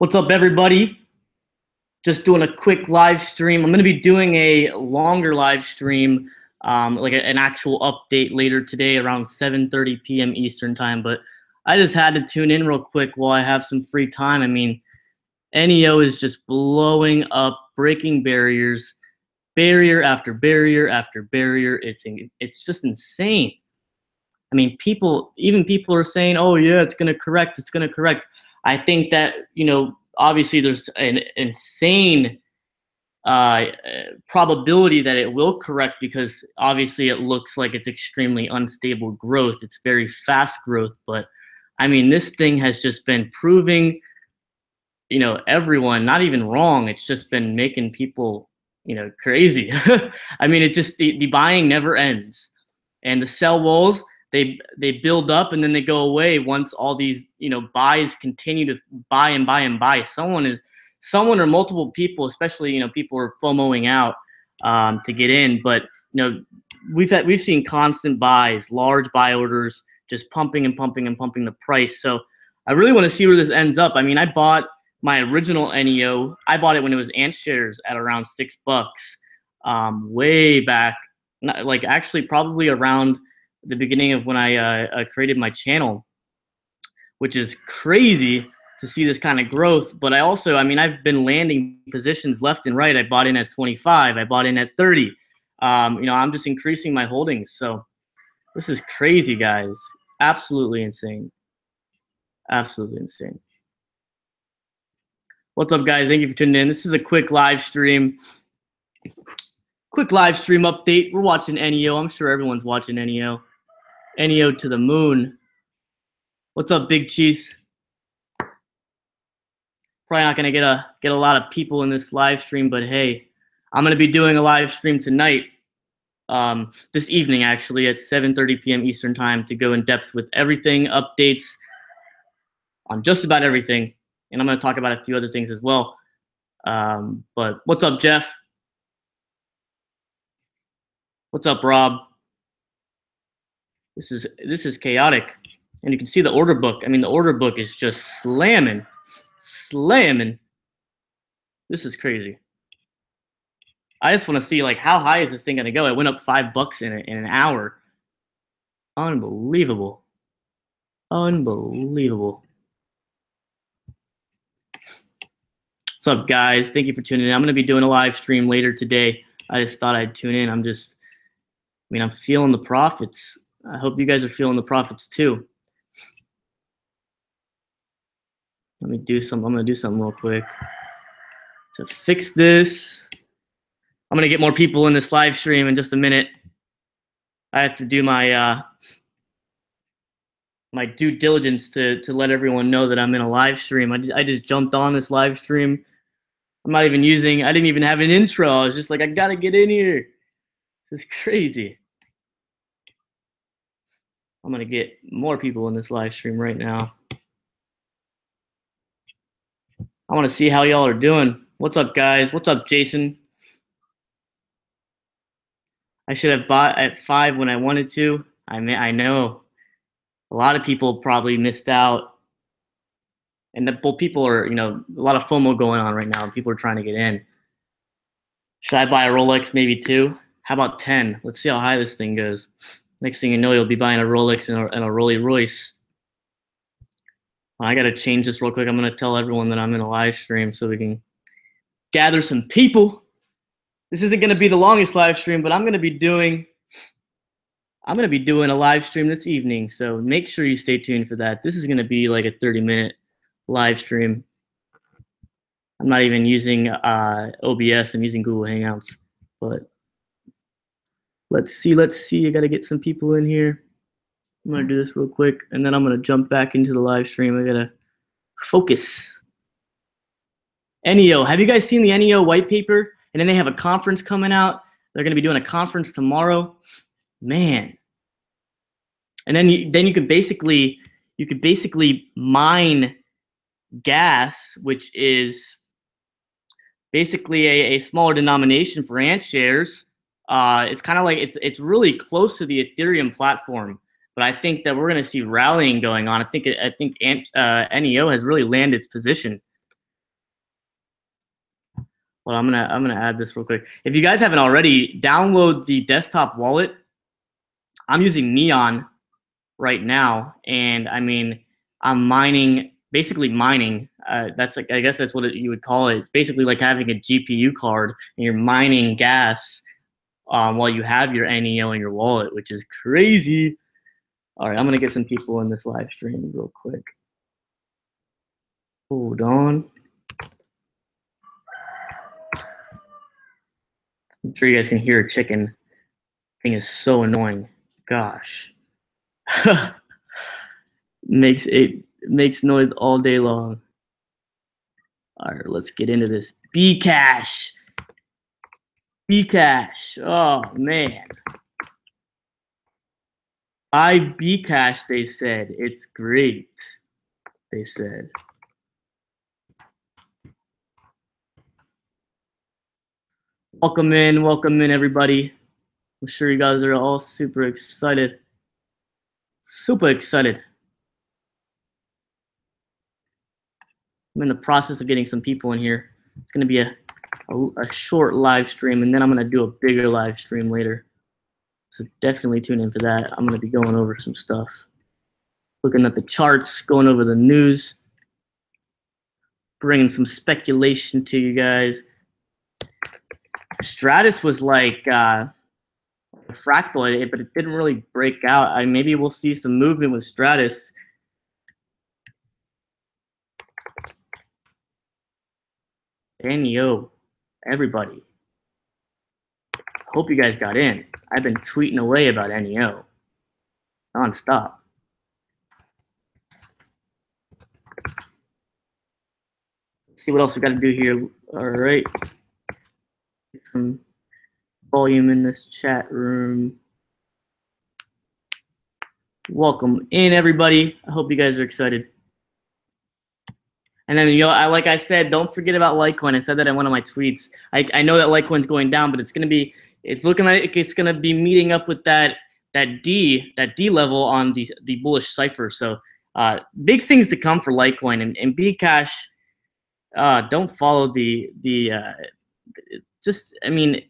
What's up, everybody? Just doing a quick live stream. I'm going to be doing a longer live stream, like an actual update later today around 7:30 p.m. Eastern time. But I just had to tune in real quick while I have some free time. I mean, NEO is just blowing up, breaking barriers, barrier after barrier after barrier. It's just insane. I mean, even people are saying, "Oh yeah, it's going to correct. It's going to correct." I think that, obviously there's an insane probability that it will correct, because obviously it looks like it's extremely unstable growth. It's very fast growth, but I mean, this thing has just been proving, everyone not even wrong. It's just been making people, crazy. I mean, the buying never ends, and the sell walls, they build up and then they go away once all these buys continue to buy and buy and buy. Someone or multiple people, especially people are FOMOing out to get in, but we've seen constant buys, large buy orders, just pumping and pumping and pumping the price. So I really want to see where this ends up. I mean, I bought my original NEO. I bought it when it was Ant shares at around $6, way back, like actually probably around the beginning of when I created my channel, which is crazy to see this kind of growth. But I've been landing positions left and right. I bought in at 25. I bought in at 30. I'm just increasing my holdings. So this is crazy, guys. Absolutely insane. Absolutely insane. What's up, guys? Thank you for tuning in. This is a quick live stream. Quick live stream update. We're watching NEO. I'm sure everyone's watching NEO. NEO to the moon. What's up, Big Cheese? Probably not gonna get a lot of people in this live stream, but hey, I'm gonna be doing a live stream tonight, this evening actually at 7:30 p.m. Eastern time, to go in depth with everything, updates on just about everything, and I'm gonna talk about a few other things as well. But what's up, Jeff? What's up, Rob? This is chaotic, and you can see the order book. I mean, the order book is just slamming. This is crazy. I just want to see, like, how high is this thing gonna go? It went up $5 in an hour. Unbelievable. Unbelievable. What's up, guys? Thank you for tuning in. I'm gonna be doing a live stream later today. I just thought I'd tune in. I'm feeling the profits. I hope you guys are feeling the profits too. I'm gonna do something real quick to fix this. I'm gonna get more people in this live stream in just a minute. I have to do my my due diligence to let everyone know that I'm in a live stream. I just jumped on this live stream. I didn't even have an intro. I was just like, I gotta get in here. This is crazy. I'm gonna get more people in this live stream right now. I want to see how y'all are doing. What's up, guys? What's up, Jason? I should have bought at 5 when I wanted to. I know a lot of people probably missed out, and people are, a lot of FOMO going on right now. People are trying to get in. Should I buy a Rolex? Maybe 2. How about 10? Let's see how high this thing goes. Next thing you know, you'll be buying a Rolex and a Rolls Royce. I got to change this real quick. I'm going to tell everyone that I'm in a live stream so we can gather some people. This isn't going to be the longest live stream, but I'm going to be doing a live stream this evening. So make sure you stay tuned for that. This is going to be like a 30-minute live stream. I'm not even using OBS. I'm using Google Hangouts. But let's see. I got to get some people in here. I'm going to do this real quick, and then I'm going to jump back into the live stream. I got to focus. NEO. Have you guys seen the NEO white paper? And then they have a conference coming out. They're going to be doing a conference tomorrow. Man. And then you could basically mine gas, which is basically a smaller denomination for Ant shares. It's kind of like it's really close to the Ethereum platform. But I think that we're going to see rallying going on. I think NEO has really landed its position. Well, I'm gonna add this real quick. If you guys haven't already, download the desktop wallet. I'm using Neon right now, and I mean, I'm mining, basically mining. That's like, I guess that's what you would call it. It's basically like having a GPU card and you're mining gas while you have your NEO in your wallet, which is crazy. All right, I'm gonna get some people in this live stream real quick. Hold on. I'm sure you guys can hear a chicken. Thing is so annoying. Gosh. makes noise all day long. All right, let's get into this. Bcash. Bcash. Oh man. Buy Bcash, they said. It's great. They said. Welcome in everybody. I'm sure you guys are all super excited. Super excited. I'm in the process of getting some people in here. It's gonna be a short live stream, and then I'm gonna do a bigger live stream later. So definitely tune in for that. I'm gonna be going over some stuff, looking at the charts, going over the news, bringing some speculation to you guys. Stratus was like a fractal, but it didn't really break out. Maybe we'll see some movement with Stratus. NEO, everybody. Hope you guys got in. I've been tweeting away about NEO nonstop. Let's see what else we got to do here. All right. Get some volume in this chat room. Welcome in, everybody. I hope you guys are excited. And then, you know, like I said, don't forget about Litecoin. I said that in one of my tweets. I know that Litecoin's going down, but it's looking like it's gonna be meeting up with that D level on the bullish cipher. So big things to come for Litecoin and Bcash. Don't follow just, I mean,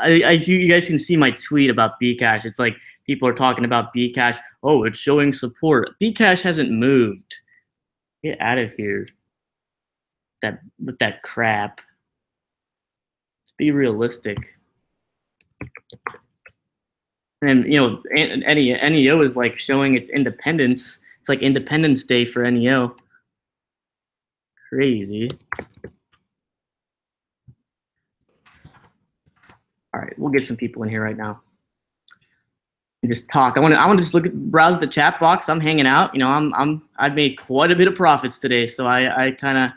you guys can see my tweet about Bcash. It's like people are talking about Bcash. Oh, it's showing support. Bcash hasn't moved. Get out of here. With that crap. Let's be realistic. And you know, NEO is like showing its independence. It's like Independence Day for NEO. Crazy. All right, we'll get some people in here right now and just talk. I want to just browse the chat box. I'm hanging out. You know, I've made quite a bit of profits today, so I kind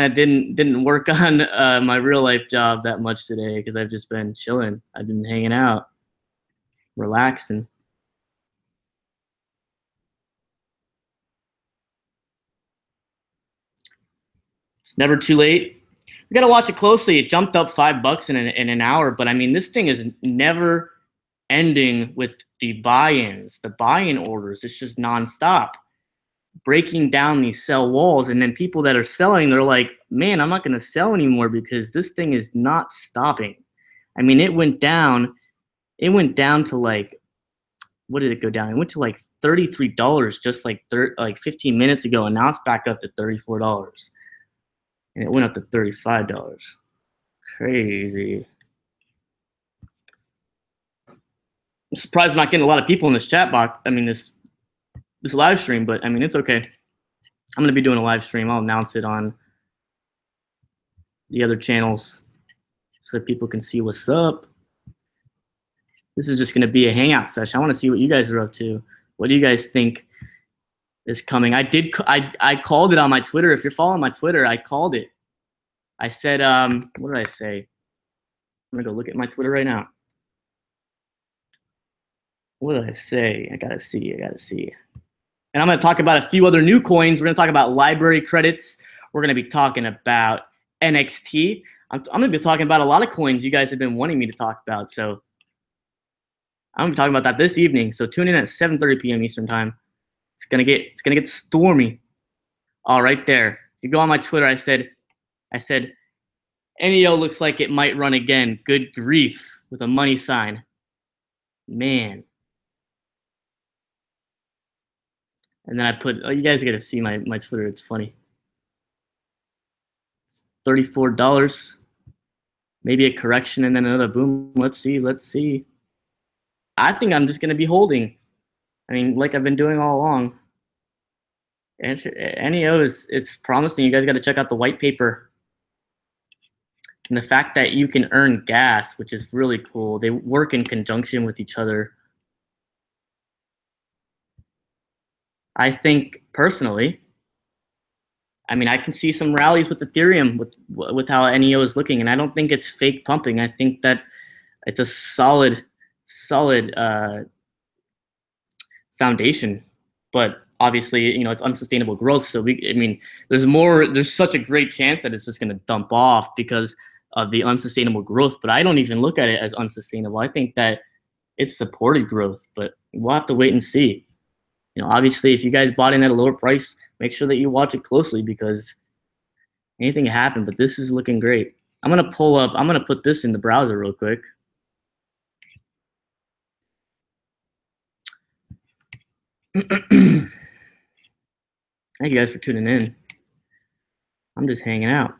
of didn't work on my real life job that much today because I've just been chilling. I've been hanging out, relaxing. It's never too late. We gotta watch it closely. It jumped up $5 in an hour, but I mean, this thing is never ending with the buy-ins, the buy-in orders. It's just nonstop, breaking down these sell walls, and then people that are selling, they're like, man, I'm not gonna sell anymore because this thing is not stopping. I mean, it went down to like, what did it go down? It went to like $33 just like 15 minutes ago, and now it's back up to $34. And it went up to $35. Crazy. I'm surprised I'm not getting a lot of people in this chat box. I mean, this live stream, but I mean, it's okay. I'm gonna be doing a live stream. I'll announce it on the other channels so that people can see what's up. This is just gonna be a hangout session. I want to see what you guys are up to. What do you guys think is coming? I called it on my Twitter. If you're following my Twitter, I called it. I said, what did I say? I'm gonna go look at my Twitter right now. What did I say? I gotta see. And I'm gonna talk about a few other new coins. We're gonna talk about library credits. We're gonna be talking about NXT. I'm gonna be talking about a lot of coins you guys have been wanting me to talk about. So I'm gonna be talking about that this evening. So tune in at 7:30 p.m. Eastern time. It's gonna get stormy. All right there. If you go on my Twitter, I said, NEO looks like it might run again. Good grief, with a money sign. Man. And then I put, oh, you guys got to see my Twitter. It's funny. It's $34. Maybe a correction and then another boom. Let's see. I think I'm just going to be holding. I mean, like I've been doing all along. NEO it's promising. You guys got to check out the white paper. And the fact that you can earn gas, which is really cool. They work in conjunction with each other. I think personally, I mean, I can see some rallies with Ethereum with how NEO is looking, and I don't think it's fake pumping. I think that it's a solid foundation. But obviously, you know, it's unsustainable growth. So I mean, there's such a great chance that it's just going to dump off because of the unsustainable growth. But I don't even look at it as unsustainable. I think that it's supported growth, but we'll have to wait and see. You know, obviously, if you guys bought in at a lower price, make sure that you watch it closely because anything can happen. But this is looking great. I'm gonna put this in the browser real quick. Thank you guys for tuning in. I'm just hanging out.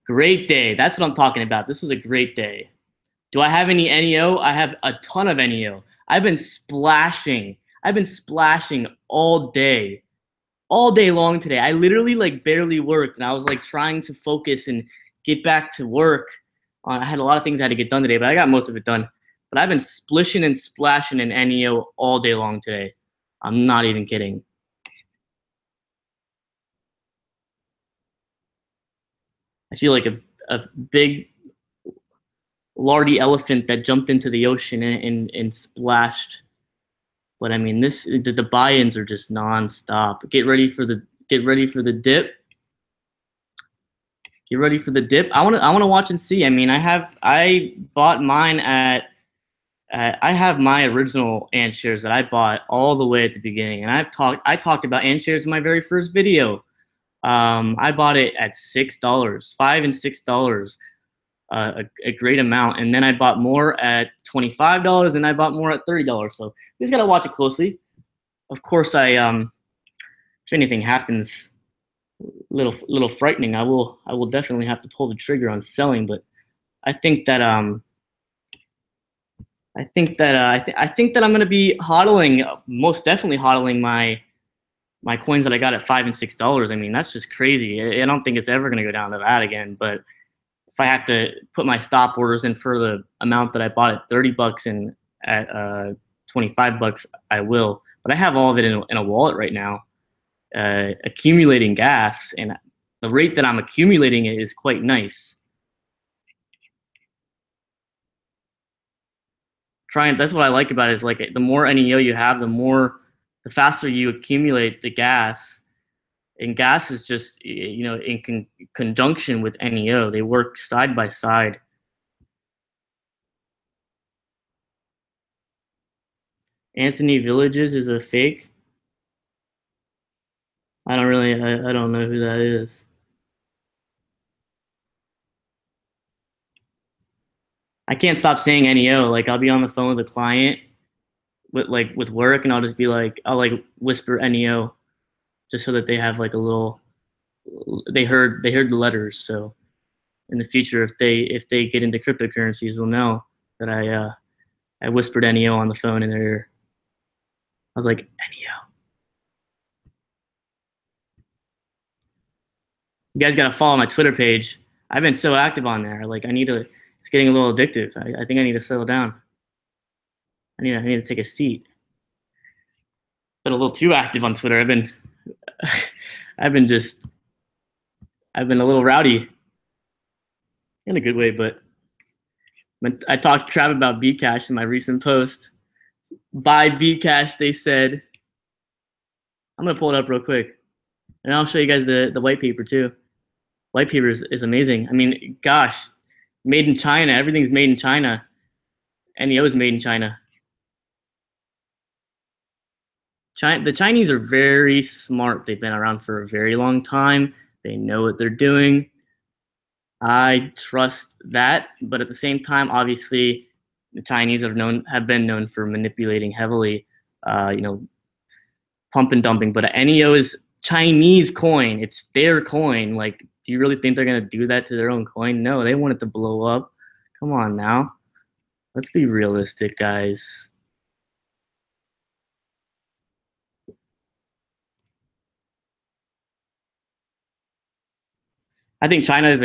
Great day. That's what I'm talking about. This was a great day. Do I have any NEO? I have a ton of NEO. I've been splashing all day long today. I literally like barely worked, and I was like trying to focus and get back to work. I had a lot of things I had to get done today, but I got most of it done. But I've been splishing and splashing in NEO all day long today. I'm not even kidding. I feel like a big lardy elephant that jumped into the ocean and splashed. But I mean, the buy-ins are just nonstop. Get ready for the dip. Get ready for the dip. I want to watch and see. I mean, I bought mine at I have my original ant shares that I bought all the way at the beginning, and I talked about ant shares in my very first video. I bought it at $6, $5 and $6, a great amount, and then I bought more at $25, and I bought more at $30. So you just gotta watch it closely. Of course, if anything happens, little frightening, I will definitely have to pull the trigger on selling. But I think that I think that I'm gonna be hodling, most definitely hodling my coins that I got at $5 and $6. I mean, that's just crazy. I don't think it's ever gonna go down to that again. But if I have to put my stop orders in for the amount that I bought at $30 and at $25, I will. But I have all of it in a wallet right now, accumulating gas, and the rate that I'm accumulating it is quite nice. That's what I like about it, is like the more NEO you have, the faster you accumulate the gas. And gas is just, you know, in conjunction with NEO. They work side by side. Anthony Villages is a fake. I don't know who that is. I can't stop saying NEO. Like, I'll be on the phone with a client with work, and I'll just be like, I'll like whisper NEO just so that they have like a little, they heard the letters. So in the future, if they get into cryptocurrencies, they'll know that I whispered NEO on the phone in their ear. I was like, NEO. You guys gotta follow my Twitter page. I've been so active on there. Like, it's getting a little addictive. I think I need to settle down. I need to take a seat. Been a little too active on Twitter. I've been a little rowdy in a good way, but I talked crap about Bcash in my recent post. Buy Bcash, they said. I'm gonna pull it up real quick, and I'll show you guys the white paper too. White paper is amazing. I mean, gosh, made in China. Everything's made in China. NEO is made in China. The Chinese are very smart. They've been around for a very long time. They know what they're doing. I trust that, but at the same time, obviously, the Chinese have been known for manipulating heavily, you know, pump and dumping. But NEO is Chinese coin. It's their coin. Like, do you really think they're gonna do that to their own coin? No, they want it to blow up. Come on now, let's be realistic, guys. I think China has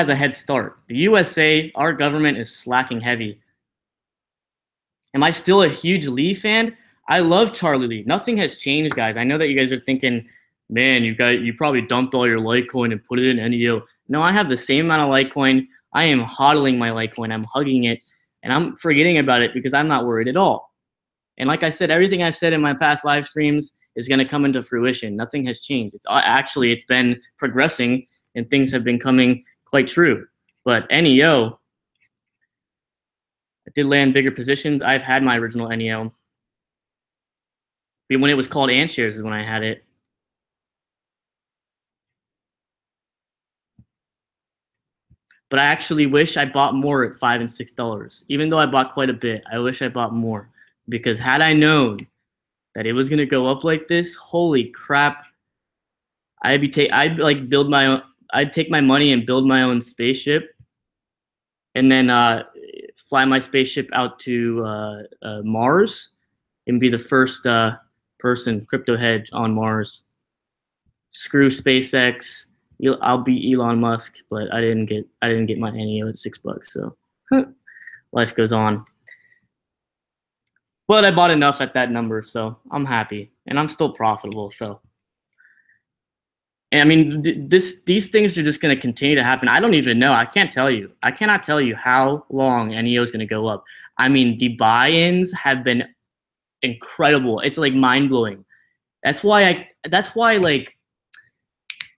a head start. The USA, our government is slacking heavy. Am I still a huge Lee fan? I love Charlie Lee. Nothing has changed, guys. I know that you guys are thinking, man, you probably dumped all your Litecoin and put it in NEO. No, I have the same amount of Litecoin. I am hodling my Litecoin. I'm hugging it, and I'm forgetting about it because I'm not worried at all. And like I said, everything I've said in my past live streams is going to come into fruition. Nothing has changed. It's been progressing, and things have been coming quite true. But NEO, I did land bigger positions. I've had my original NEO. But when it was called Ant Shares is when I had it. But I actually wish I bought more at $5 and $6. Even though I bought quite a bit, I wish I bought more. Because had I known that it was gonna go up like this, holy crap! I'd like build my own. I'd take my money and build my own spaceship, and then fly my spaceship out to Mars, and be the first person crypto hedge on Mars. Screw SpaceX. I'll be Elon Musk, but I didn't get my NEO at $6. So life goes on. But I bought enough at that number, so I'm happy, and I'm still profitable. So, and I mean, these things are just going to continue to happen. I don't even know. I can't tell you. I cannot tell you how long NEO is going to go up. I mean, the buy-ins have been incredible. It's like mind blowing. That's why like,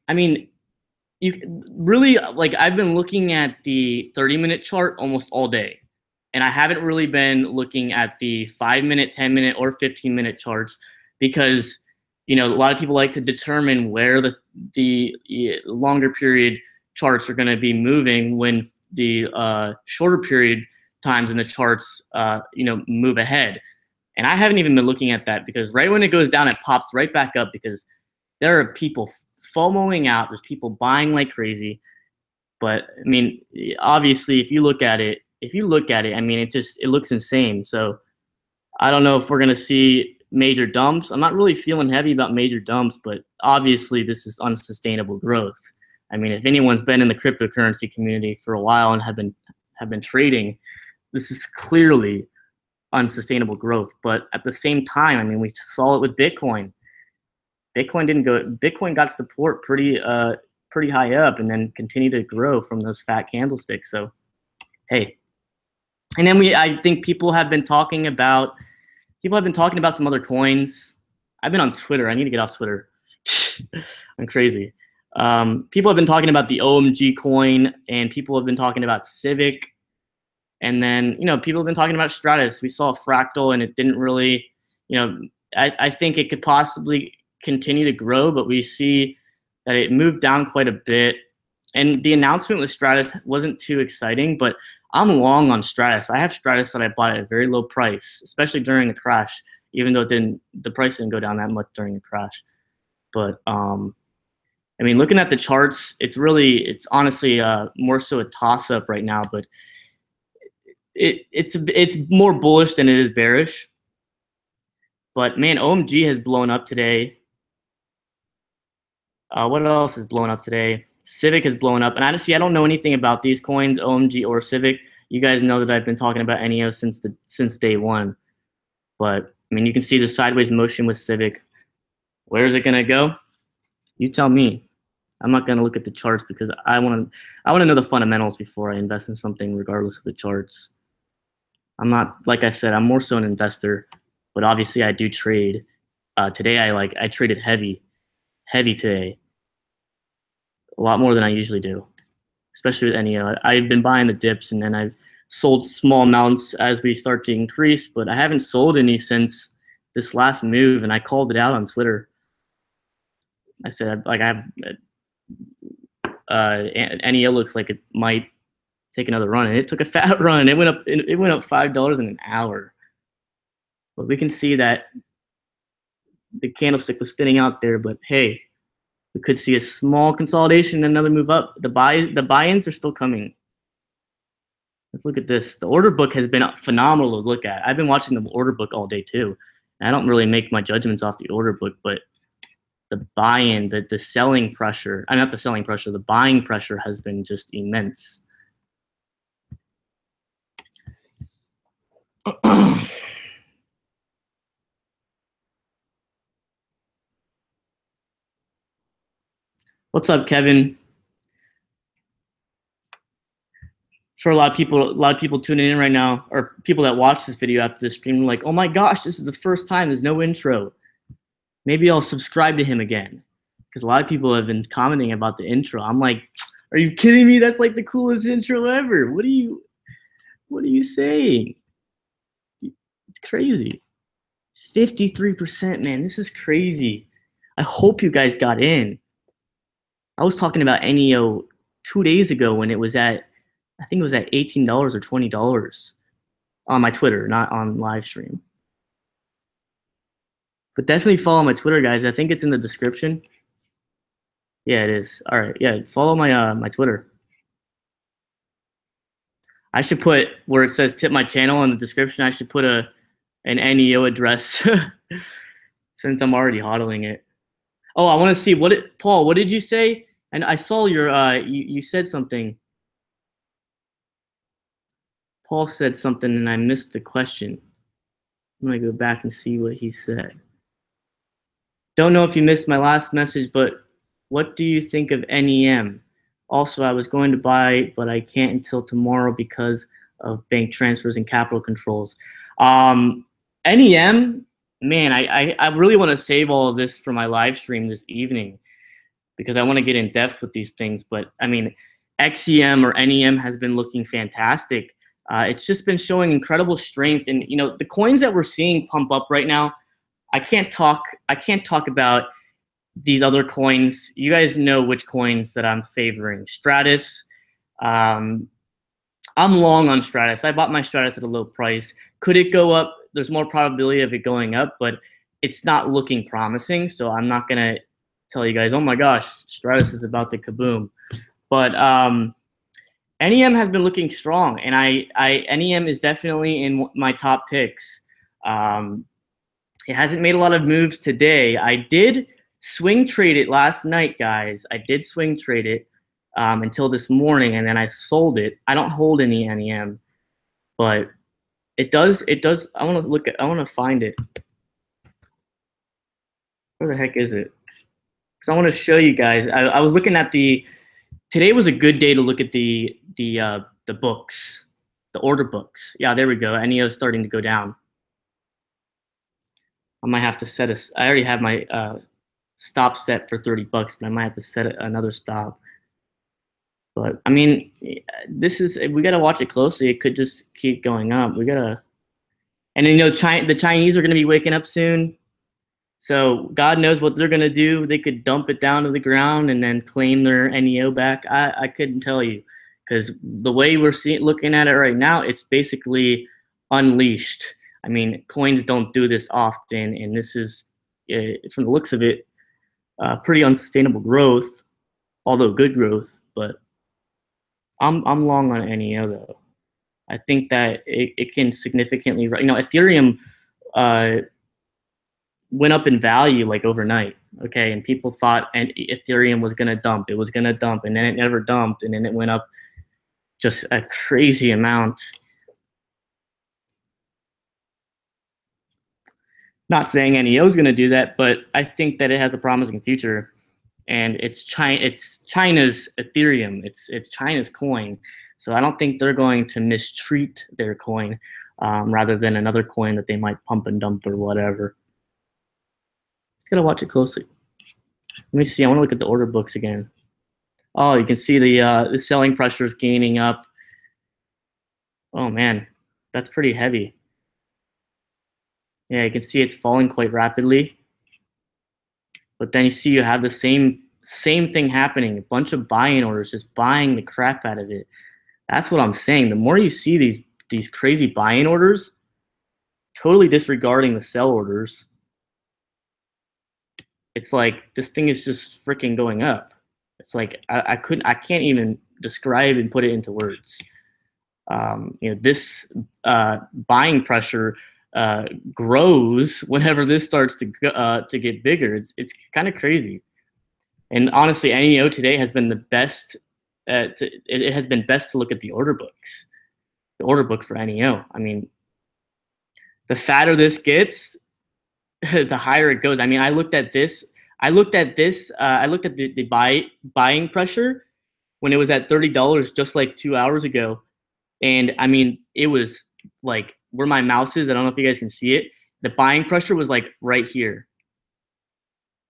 I mean, you really like. I've been looking at the 30-minute chart almost all day. And I haven't really been looking at the 5-minute, 10-minute, or 15-minute charts because, you know, a lot of people like to determine where the longer period charts are going to be moving when the shorter period times in the charts, you know, move ahead. And I haven't even been looking at that because right when it goes down, it pops right back up because there are people FOMOing out. There's people buying like crazy. But I mean, obviously, if you look at it, I mean, it looks insane. So I don't know if we're gonna see major dumps. I'm not really feeling heavy about major dumps, but obviously this is unsustainable growth. I mean, if anyone's been in the cryptocurrency community for a while and have been trading, this is clearly unsustainable growth. But at the same time, I mean, we saw it with Bitcoin. Bitcoin got support pretty high up and then continued to grow from those fat candlesticks. So hey. And then I think people have been talking about some other coins. I've been on Twitter. I need to get off Twitter. I'm crazy. People have been talking about the OMG coin, and people have been talking about Civic. And then, you know, people have been talking about Stratus. We saw Fractal, and it didn't really, you know, I think it could possibly continue to grow, but we see that it moved down quite a bit. And the announcement with Stratus wasn't too exciting, but I'm long on Stratus. I have Stratus that I bought at a very low price, especially during the crash, even though the price didn't go down that much during the crash. But I mean, looking at the charts, it's honestly more so a toss-up right now, but it's more bullish than it is bearish. But man, OMG has blown up today. What else is blowing up today? Civic has blown up, and honestly, I don't know anything about these coins, OMG or Civic. You guys know that I've been talking about NEO since day one. But I mean, you can see the sideways motion with Civic. Where is it gonna go? You tell me. I'm not gonna look at the charts because I want to know the fundamentals before I invest in something, regardless of the charts. I'm not, like I said, I'm more so an investor, but obviously I do trade. Today I traded heavy today, a lot more than I usually do, especially with NEO. I've been buying the dips, and then I've sold small amounts as we start to increase, but I haven't sold any since this last move, and I called it out on Twitter. I said, like, I have NEO looks like it might take another run, and it took a fat run. It went up $5 in an hour. But we can see that the candlestick was thinning out there. But hey, we could see a small consolidation and another move up. The buy-ins are still coming. Let's look at this. The order book has been phenomenal to look at. I've been watching the order book all day too. And I don't really make my judgments off the order book, but the buy-in, the selling pressure, not the selling pressure, the buying pressure has been just immense. What's up, Kevin? Sure, a lot of people tuning in right now, or people that watch this video after this stream, are like, oh my gosh, this is the first time there's no intro. Maybe I'll subscribe to him again, because a lot of people have been commenting about the intro. I'm like, are you kidding me? That's like the coolest intro ever. What are you saying? It's crazy. 53%, man. This is crazy. I hope you guys got in. I was talking about NEO 2 days ago when it was at, I think it was at $18 or $20 on my Twitter, not on live stream. But definitely follow my Twitter, guys. I think it's in the description. Yeah, it is. All right. Yeah, follow my my Twitter. I should put where it says tip my channel in the description. I should put an NEO address since I'm already hodling it. Oh, I want to see Paul, what did you say? And I saw your you said something. Paul said something and I missed the question. I'm gonna go back and see what he said. Don't know if you missed my last message, but what do you think of NEM? Also, I was going to buy, but I can't until tomorrow because of bank transfers and capital controls. NEM, man, I really want to save all of this for my live stream this evening because I want to get in depth with these things. But I mean, XEM or NEM has been looking fantastic. It's just been showing incredible strength, and you know the coins that we're seeing pump up right now. I can't talk about these other coins. You guys know which coins that I'm favoring. Stratus. I'm long on Stratus. I bought my Stratus at a low price. Could it go up? There's more probability of it going up, but it's not looking promising. So I'm not gonna tell you guys, oh my gosh, Stratus is about to kaboom. But NEM has been looking strong, and NEM is definitely in my top picks. It hasn't made a lot of moves today. I did swing trade it last night, guys. I did swing trade it until this morning, and then I sold it. I don't hold any NEM, but it does. I want to find it. Where the heck is it? Because I want to show you guys. I was looking at today was a good day to look at the books, the order books. Yeah, there we go. NEO is starting to go down. I might have to set I already have my stop set for $30, but I might have to set another stop. But I mean, we gotta watch it closely. It could just keep going up. And you know, the Chinese are gonna be waking up soon. So God knows what they're gonna do. They could dump it down to the ground and then claim their NEO back. I couldn't tell you, because the way we're looking at it right now, it's basically unleashed. I mean, coins don't do this often, and this is, from the looks of it, pretty unsustainable growth, although good growth. But I'm long on NEO though. I think that it can significantly, you know, Ethereum went up in value like overnight, okay, and people thought Ethereum was gonna dump. It was gonna dump, and then it never dumped, and then it went up just a crazy amount. Not saying NEO is going to do that, but I think that it has a promising future, and it's China's Ethereum. It's China's coin, so I don't think they're going to mistreat their coin rather than another coin that they might pump and dump or whatever. Just gotta watch it closely. Let me see. I want to look at the order books again. Oh, you can see the selling pressure is gaining up. Oh man, that's pretty heavy. Yeah, you can see it's falling quite rapidly. But then you see you have the same thing happening. A bunch of buying orders just buying the crap out of it. That's what I'm saying. The more you see these crazy buying orders, totally disregarding the sell orders, it's like this thing is just freaking going up. It's like I can't even describe and put it into words. This buying pressure grows whenever this starts to get bigger. It's kind of crazy. And honestly, NEO today has been the best. It has been best to look at the order books, the order book for NEO. I mean, the fatter this gets, the higher it goes. I mean, I looked at this. I looked at the buying pressure when it was at $30 just like 2 hours ago, and I mean, it was like where my mouse is. I don't know if you guys can see it. The buying pressure was like right here.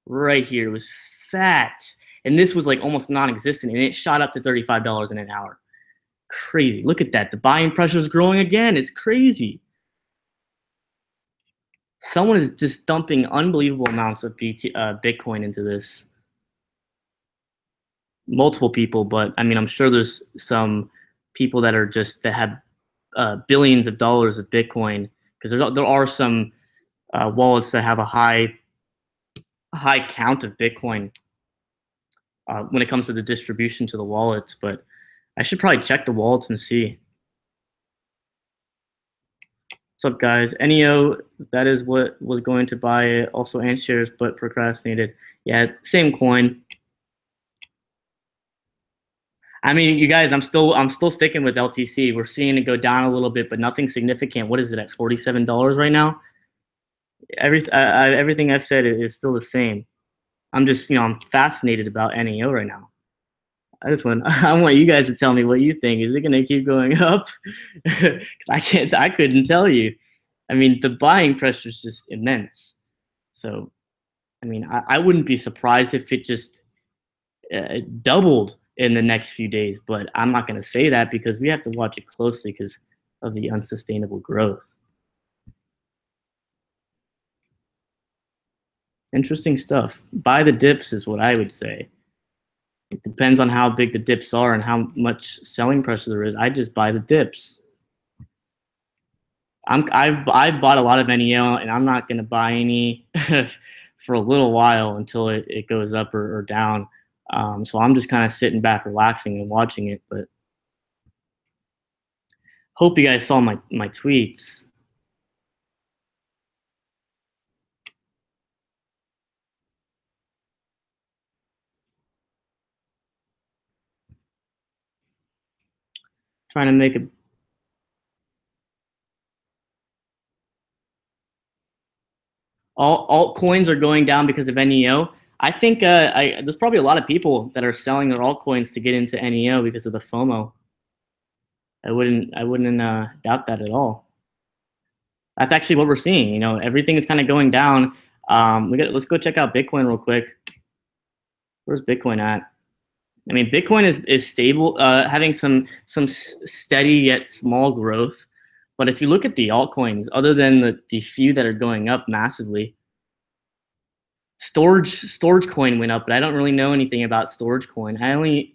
Right here. It was fat. And this was like almost non-existent, and it shot up to $35 in an hour. Crazy. Look at that. The buying pressure is growing again. It's crazy. Someone is just dumping unbelievable amounts of Bitcoin into this. Multiple people, but I mean, I'm sure there's some people that have billions of dollars of Bitcoin, because there are some wallets that have a high count of Bitcoin when it comes to the distribution to the wallets. But I should probably check the wallets and see. What's up, guys? NEO, that is what was going to buy it. Also ant shares, but procrastinated. Yeah, same coin. I mean, you guys, I'm still sticking with LTC. We're seeing it go down a little bit, but nothing significant. What is it at $47 right now? Everything I've said is still the same. I'm just, I'm fascinated about NEO right now. I want you guys to tell me what you think. Is it going to keep going up? Because I couldn't tell you. I mean, the buying pressure is just immense. So, I mean, I wouldn't be surprised if it just doubled in the next few days, but I'm not going to say that because we have to watch it closely because of the unsustainable growth. Interesting stuff. Buy the dips is what I would say. It depends on how big the dips are and how much selling pressure there is. I just buy the dips. I've bought a lot of NEO, and I'm not going to buy any for a little while until it goes up or down. So I'm just kind of sitting back, relaxing, and watching it. But hope you guys saw my tweets. Trying to make a all altcoins are going down because of NEO. I think there's probably a lot of people that are selling their altcoins to get into NEO because of the FOMO. I wouldn't doubt that at all. That's actually what we're seeing. Everything is kind of going down. Let's go check out Bitcoin real quick. Where's Bitcoin at? I mean, Bitcoin is stable, having some steady yet small growth. But if you look at the altcoins, other than the few that are going up massively, storage coin went up, but I don't really know anything about storage coin. I only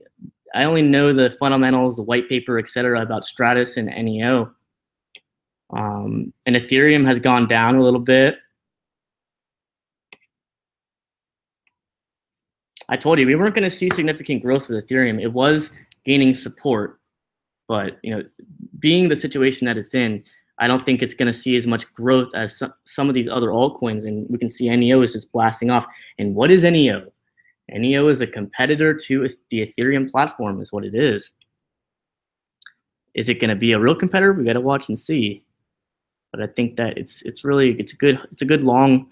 know the fundamentals, the white paper, etc. about Stratus and NEO. And Ethereum has gone down a little bit. I told you we weren't going to see significant growth with Ethereum. It was gaining support, but being the situation that it's in, I don't think it's going to see as much growth as some of these other altcoins. And we can see NEO is just blasting off. And what is NEO? NEO is a competitor to the Ethereum platform, is what it is. Is it going to be a real competitor? We got to watch and see. But I think that it's a good long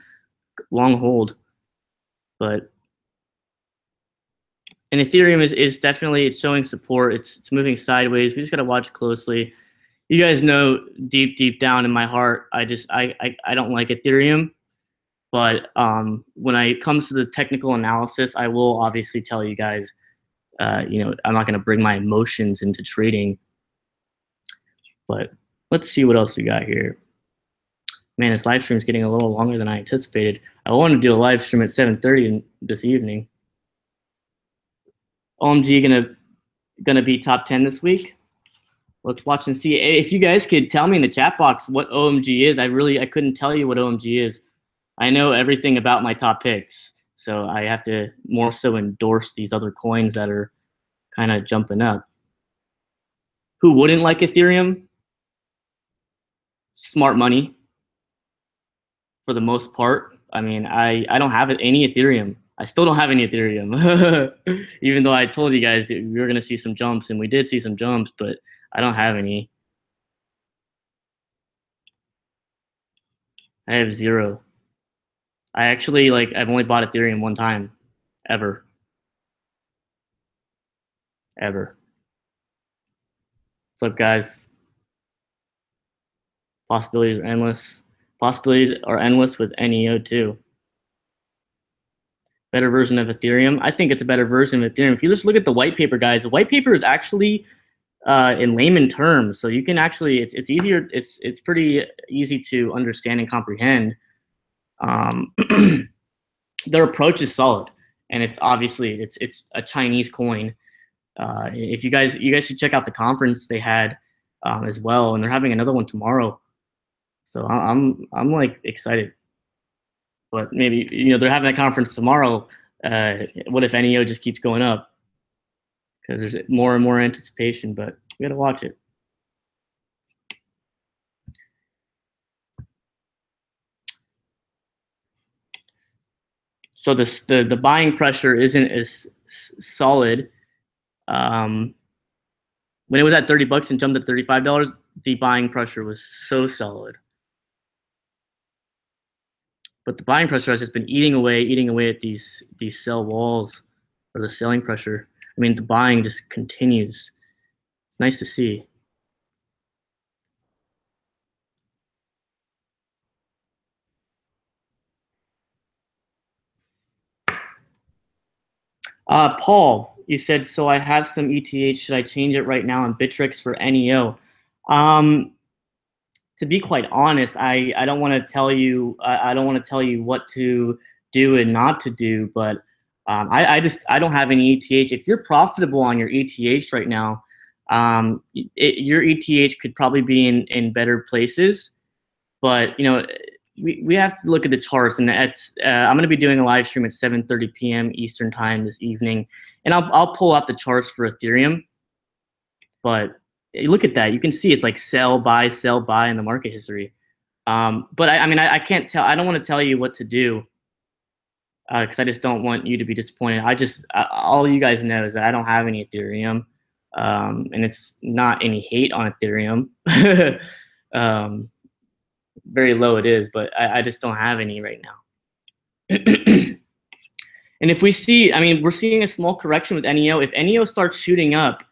hold. But and Ethereum is definitely, it's showing support. It's moving sideways. We just got to watch closely. You guys know deep down in my heart, I don't like Ethereum. But when it comes to the technical analysis, I will obviously tell you guys, I'm not going to bring my emotions into trading. But let's see what else we got here. Man, this live stream is getting a little longer than I anticipated. I want to do a live stream at 7:30 this evening. OMG gonna be top 10 this week. Let's watch and see. If you guys could tell me in the chat box what OMG is, I couldn't tell you what OMG is. I know everything about my top picks, so I have to more so endorse these other coins that are kind of jumping up. Who wouldn't like Ethereum? Smart money, for the most part. I mean, I don't have any Ethereum. I still don't have any Ethereum, even though I told you guys that we were gonna see some jumps, and we did see some jumps, but I don't have any. I have 0. I actually I've only bought Ethereum one time, ever. What's up, guys? Possibilities are endless. Possibilities are endless with NEO too. Better version of Ethereum. I think it's a better version of Ethereum. If you just look at the white paper, guys, the white paper is actually in layman terms, so you can actually it's easier. It's pretty easy to understand and comprehend. Their approach is solid, and it's obviously it's a Chinese coin. If you guys should check out the conference they had as well, and they're having another one tomorrow. So I'm like excited, but maybe they're having a conference tomorrow. What if NEO just keeps going up? Because there's more and more anticipation, but we gotta watch it. So the buying pressure isn't as solid. When it was at 30 bucks and jumped to $35, the buying pressure was so solid. But the buying pressure has just been eating away at these sell walls, or the selling pressure. I mean, the buying just continues. It's nice to see. Paul, you said, so I have some ETH. Should I change it right now on Bittrex for NEO? To be quite honest, I don't want to tell you. I don't want to tell you what to do and not to do. But I don't have any ETH. If you're profitable on your ETH right now, your ETH could probably be in better places. But we have to look at the charts, and I'm going to be doing a live stream at 7:30 p.m. Eastern time this evening, and I'll pull out the charts for Ethereum. But look at that. You can see it's like sell, buy in the market history. But I mean, I can't tell. I don't want to tell you what to do because I just don't want you to be disappointed. All you guys know is that I don't have any Ethereum, and it's not any hate on Ethereum. Very low it is, but I just don't have any right now. And if we see, I mean, we're seeing a small correction with NEO. If NEO starts shooting up,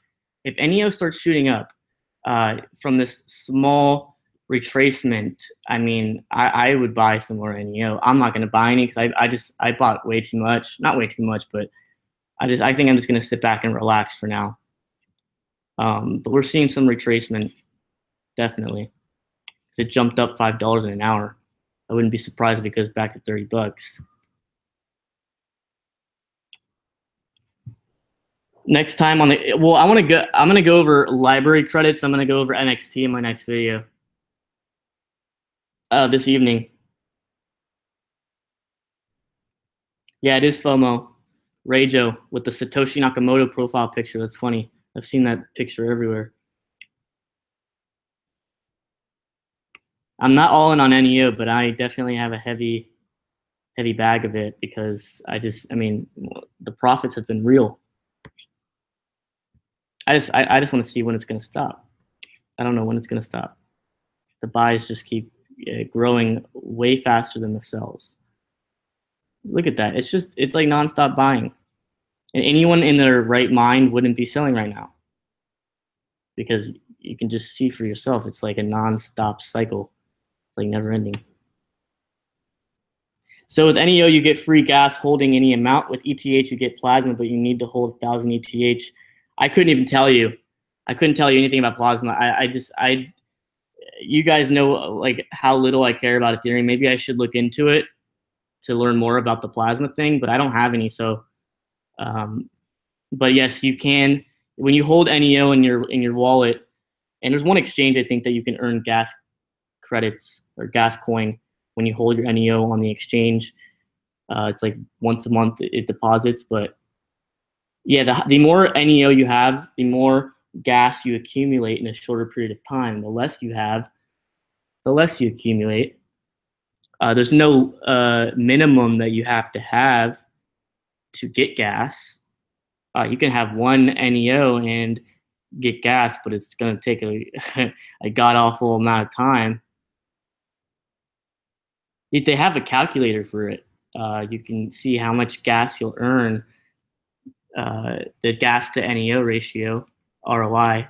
from this small retracement, I mean, I would buy some more NEO. I'm not going to buy any because I bought way too much. Not way too much, but I think I'm just going to sit back and relax for now. But we're seeing some retracement, definitely. It jumped up $5 in an hour. I wouldn't be surprised if it goes back to 30 bucks. Next time I'm gonna go over library credits. I'm gonna go over NXT in my next video. This evening. Yeah, it is FOMO. Reijo with the Satoshi Nakamoto profile picture. That's funny. I've seen that picture everywhere. I'm not all in on NEO, but I definitely have a heavy bag of it because I mean, the profits have been real. I just want to see when it's going to stop. I don't know when it's going to stop. The buys just keep growing way faster than the sells. Look at that. It's like nonstop buying. And anyone in their right mind wouldn't be selling right now because you can just see for yourself. It's like a nonstop cycle. It's like never ending. So with NEO, you get free gas holding any amount. With ETH, you get plasma, but you need to hold 1,000 ETH. I couldn't even tell you. I couldn't tell you anything about plasma. you guys know like how little I care about Ethereum. Maybe I should look into it to learn more about the plasma thing, but I don't have any. So, but yes, you can when you hold NEO in your wallet. And there's one exchange I think that you can earn gas credits or gas coin when you hold your NEO on the exchange. It's like once a month it deposits, but yeah, the more NEO you have, the more gas you accumulate in a shorter period of time. The less you have, the less you accumulate. There's no minimum that you have to get gas. You can have one NEO and get gas, but it's going to take a god awful amount of time. If they have a calculator for it, you can see how much gas you'll earn. The gas to NEO ratio, ROI.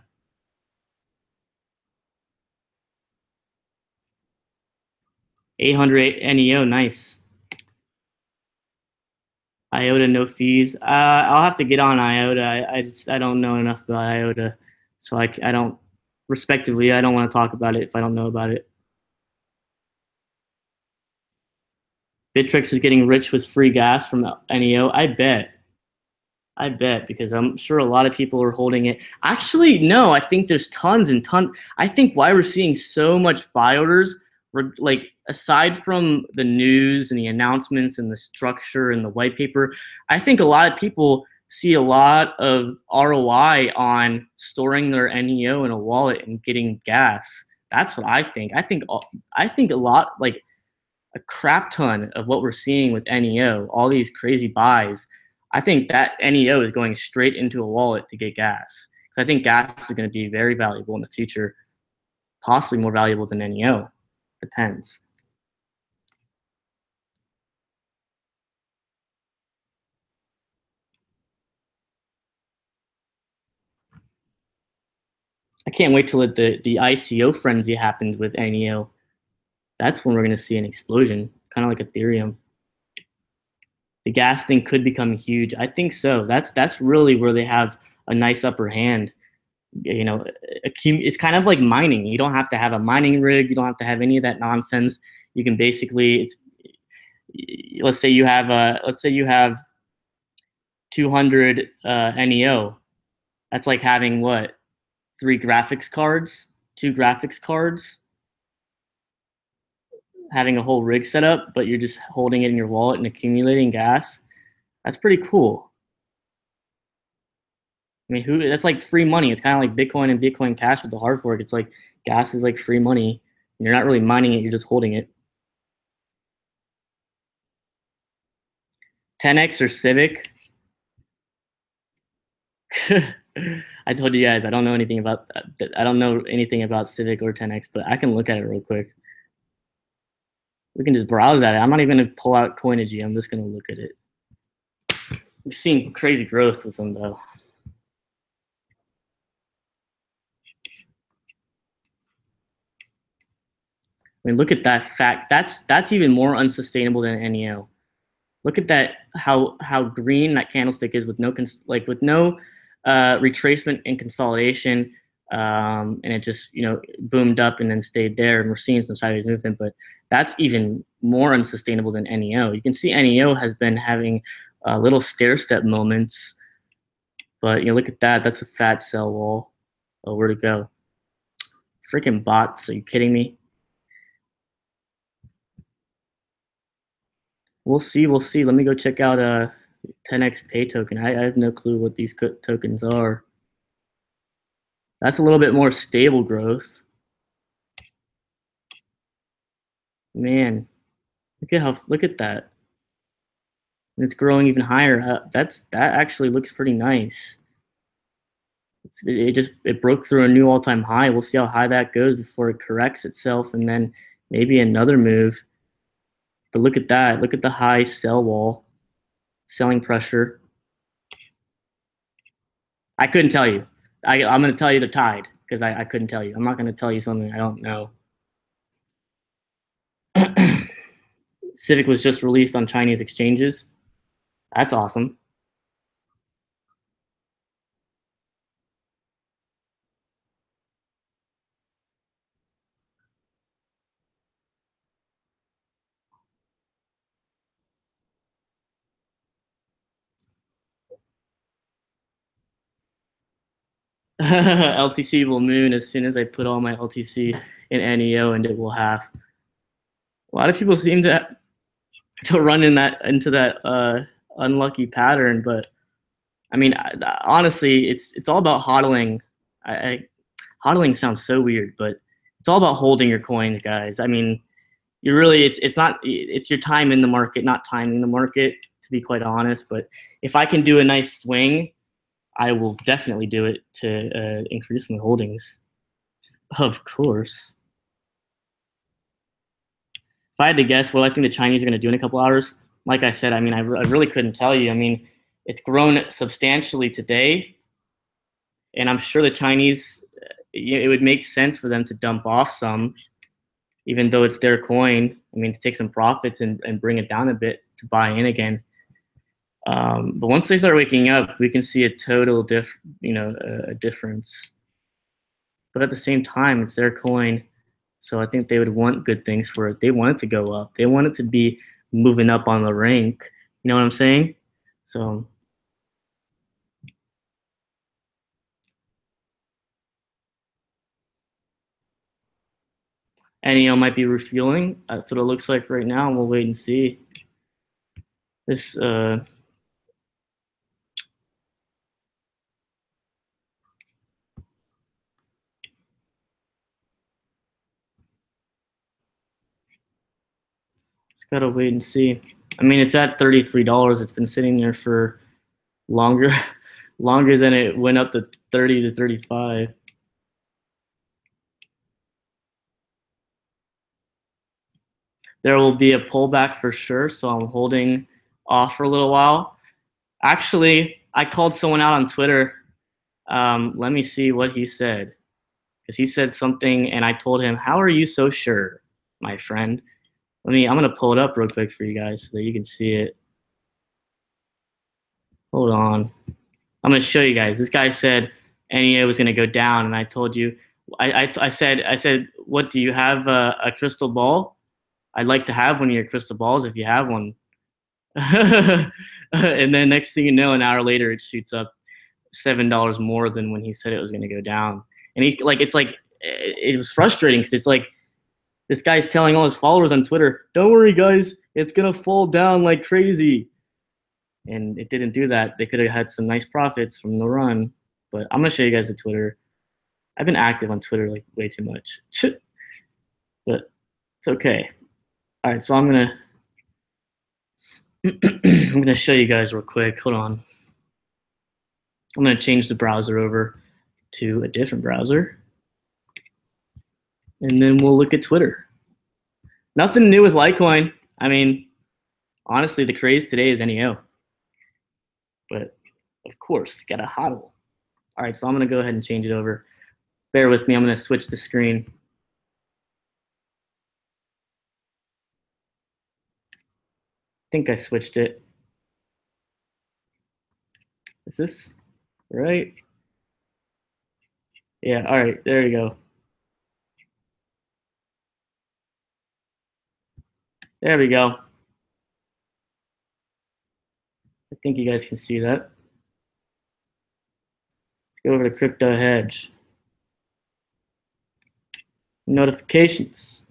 800 NEO, nice. IOTA, no fees. I'll have to get on IOTA. I don't know enough about IOTA, so I don't, respectively, I don't want to talk about it if I don't know about it. Bittrex is getting rich with free gas from NEO. I bet, because I'm sure a lot of people are holding it. Actually, no, I think there's tons and tons. I think why we're seeing so much buy orders, like aside from the news and the announcements and the structure and the white paper, I think a lot of people see a lot of ROI on storing their NEO in a wallet and getting gas. That's what I think. I think a lot, like a crap ton of what we're seeing with NEO, all these crazy buys. I think that NEO is going straight into a wallet to get gas. Because I think gas is going to be very valuable in the future, possibly more valuable than NEO. Depends. I can't wait till the ICO frenzy happens with NEO. That's when we're going to see an explosion, kind of like Ethereum. The gas thing could become huge. I think so. That's really where they have a nice upper hand. You know, it's kind of like mining. You don't have to have a mining rig. You don't have to have any of that nonsense. You can basically, let's say you have 200 NEO. That's like having what, two graphics cards, having a whole rig set up, but you're just holding it in your wallet and accumulating gas. That's pretty cool. I mean, that's like free money. It's kind of like Bitcoin and Bitcoin Cash with the hard fork. It's like gas is like free money. You're not really mining it, you're just holding it. 10x or Civic. I told you guys I don't know anything about that. I don't know anything about Civic or 10x, but I can look at it real quick. We can just browse at it. I'm not even gonna pull out Coinigy. I'm just gonna look at it. We've seen crazy growth with them though. I mean, look at that fact. That's even more unsustainable than NEO. Look at that, how green that candlestick is with no retracement and consolidation, and it just boomed up and then stayed there, and we're seeing some sideways movement. But that's even more unsustainable than NEO. You can see NEO has been having little stair step moments, but look at that. That's a fat sell wall. Oh, where'd it go? Freaking bots! Are you kidding me? We'll see. We'll see. Let me go check out 10x pay token. I have no clue what these tokens are. That's a little bit more stable growth. Man, look at that. It's growing even higher. That actually looks pretty nice. It broke through a new all-time high. We'll see how high that goes before it corrects itself, and then maybe another move. But look at that. Look at the high sell wall, selling pressure. I couldn't tell you. I'm going to tell you they're tied because I couldn't tell you. I'm not going to tell you something I don't know. Civic was just released on Chinese exchanges. That's awesome. LTC will moon as soon as I put all my LTC in NEO, and it will half. A lot of people seem to run into that unlucky pattern, but I mean, honestly, it's all about hodling. HODLing sounds so weird, but it's all about holding your coins, guys. I mean, you really it's not it's your time in the market, not timing the market, to be quite honest. But if I can do a nice swing, I will definitely do it to increase my holdings. Of course. If I had to guess what I think the Chinese are going to do in a couple hours, like I said, I mean, I really couldn't tell you. I mean, it's grown substantially today, and I'm sure the Chinese, it would make sense for them to dump off some, even though it's their coin. I mean, to take some profits and bring it down a bit to buy in again. But once they start waking up, we can see a total a difference. But at the same time, it's their coin, so I think they would want good things for it. They want it to go up. They want it to be moving up on the rank. You know what I'm saying? So NEO might be refueling. That's what it looks like right now. We'll wait and see. This just gotta wait and see. I mean, it's at $33. It's been sitting there for longer, longer than it went up to 30 to 35. There will be a pullback for sure, so I'm holding off for a little while. Actually, I called someone out on Twitter. Let me see what he said, because he said something, and I told him, "How are you so sure, my friend?" I'm gonna pull it up real quick for you guys so that you can see it. Hold on. I'm gonna show you guys. This guy said NEO was gonna go down, and I told you, I said, what do you have a crystal ball? I'd like to have one of your crystal balls if you have one. And then next thing you know, an hour later, it shoots up $7 more than when he said it was going to go down. And it was frustrating because it's like this guy's telling all his followers on Twitter, "Don't worry, guys, it's gonna fall down like crazy." And it didn't do that. They could have had some nice profits from the run. But I'm gonna show you guys the Twitter. I've been active on Twitter like way too much, but it's okay. All right, so I'm gonna show you guys real quick. Hold on. I'm gonna change the browser over to a different browser, and then we'll look at Twitter. Nothing new with Litecoin. I mean, honestly, the craze today is NEO, but of course, got a HODL. All right, so I'm gonna go ahead and change it over. Bear with me. I'm gonna switch the screen. I think I switched it. Is this right? Yeah. All right. There you go. There we go. I think you guys can see that. Let's go over to Crypto Hedge. Notifications.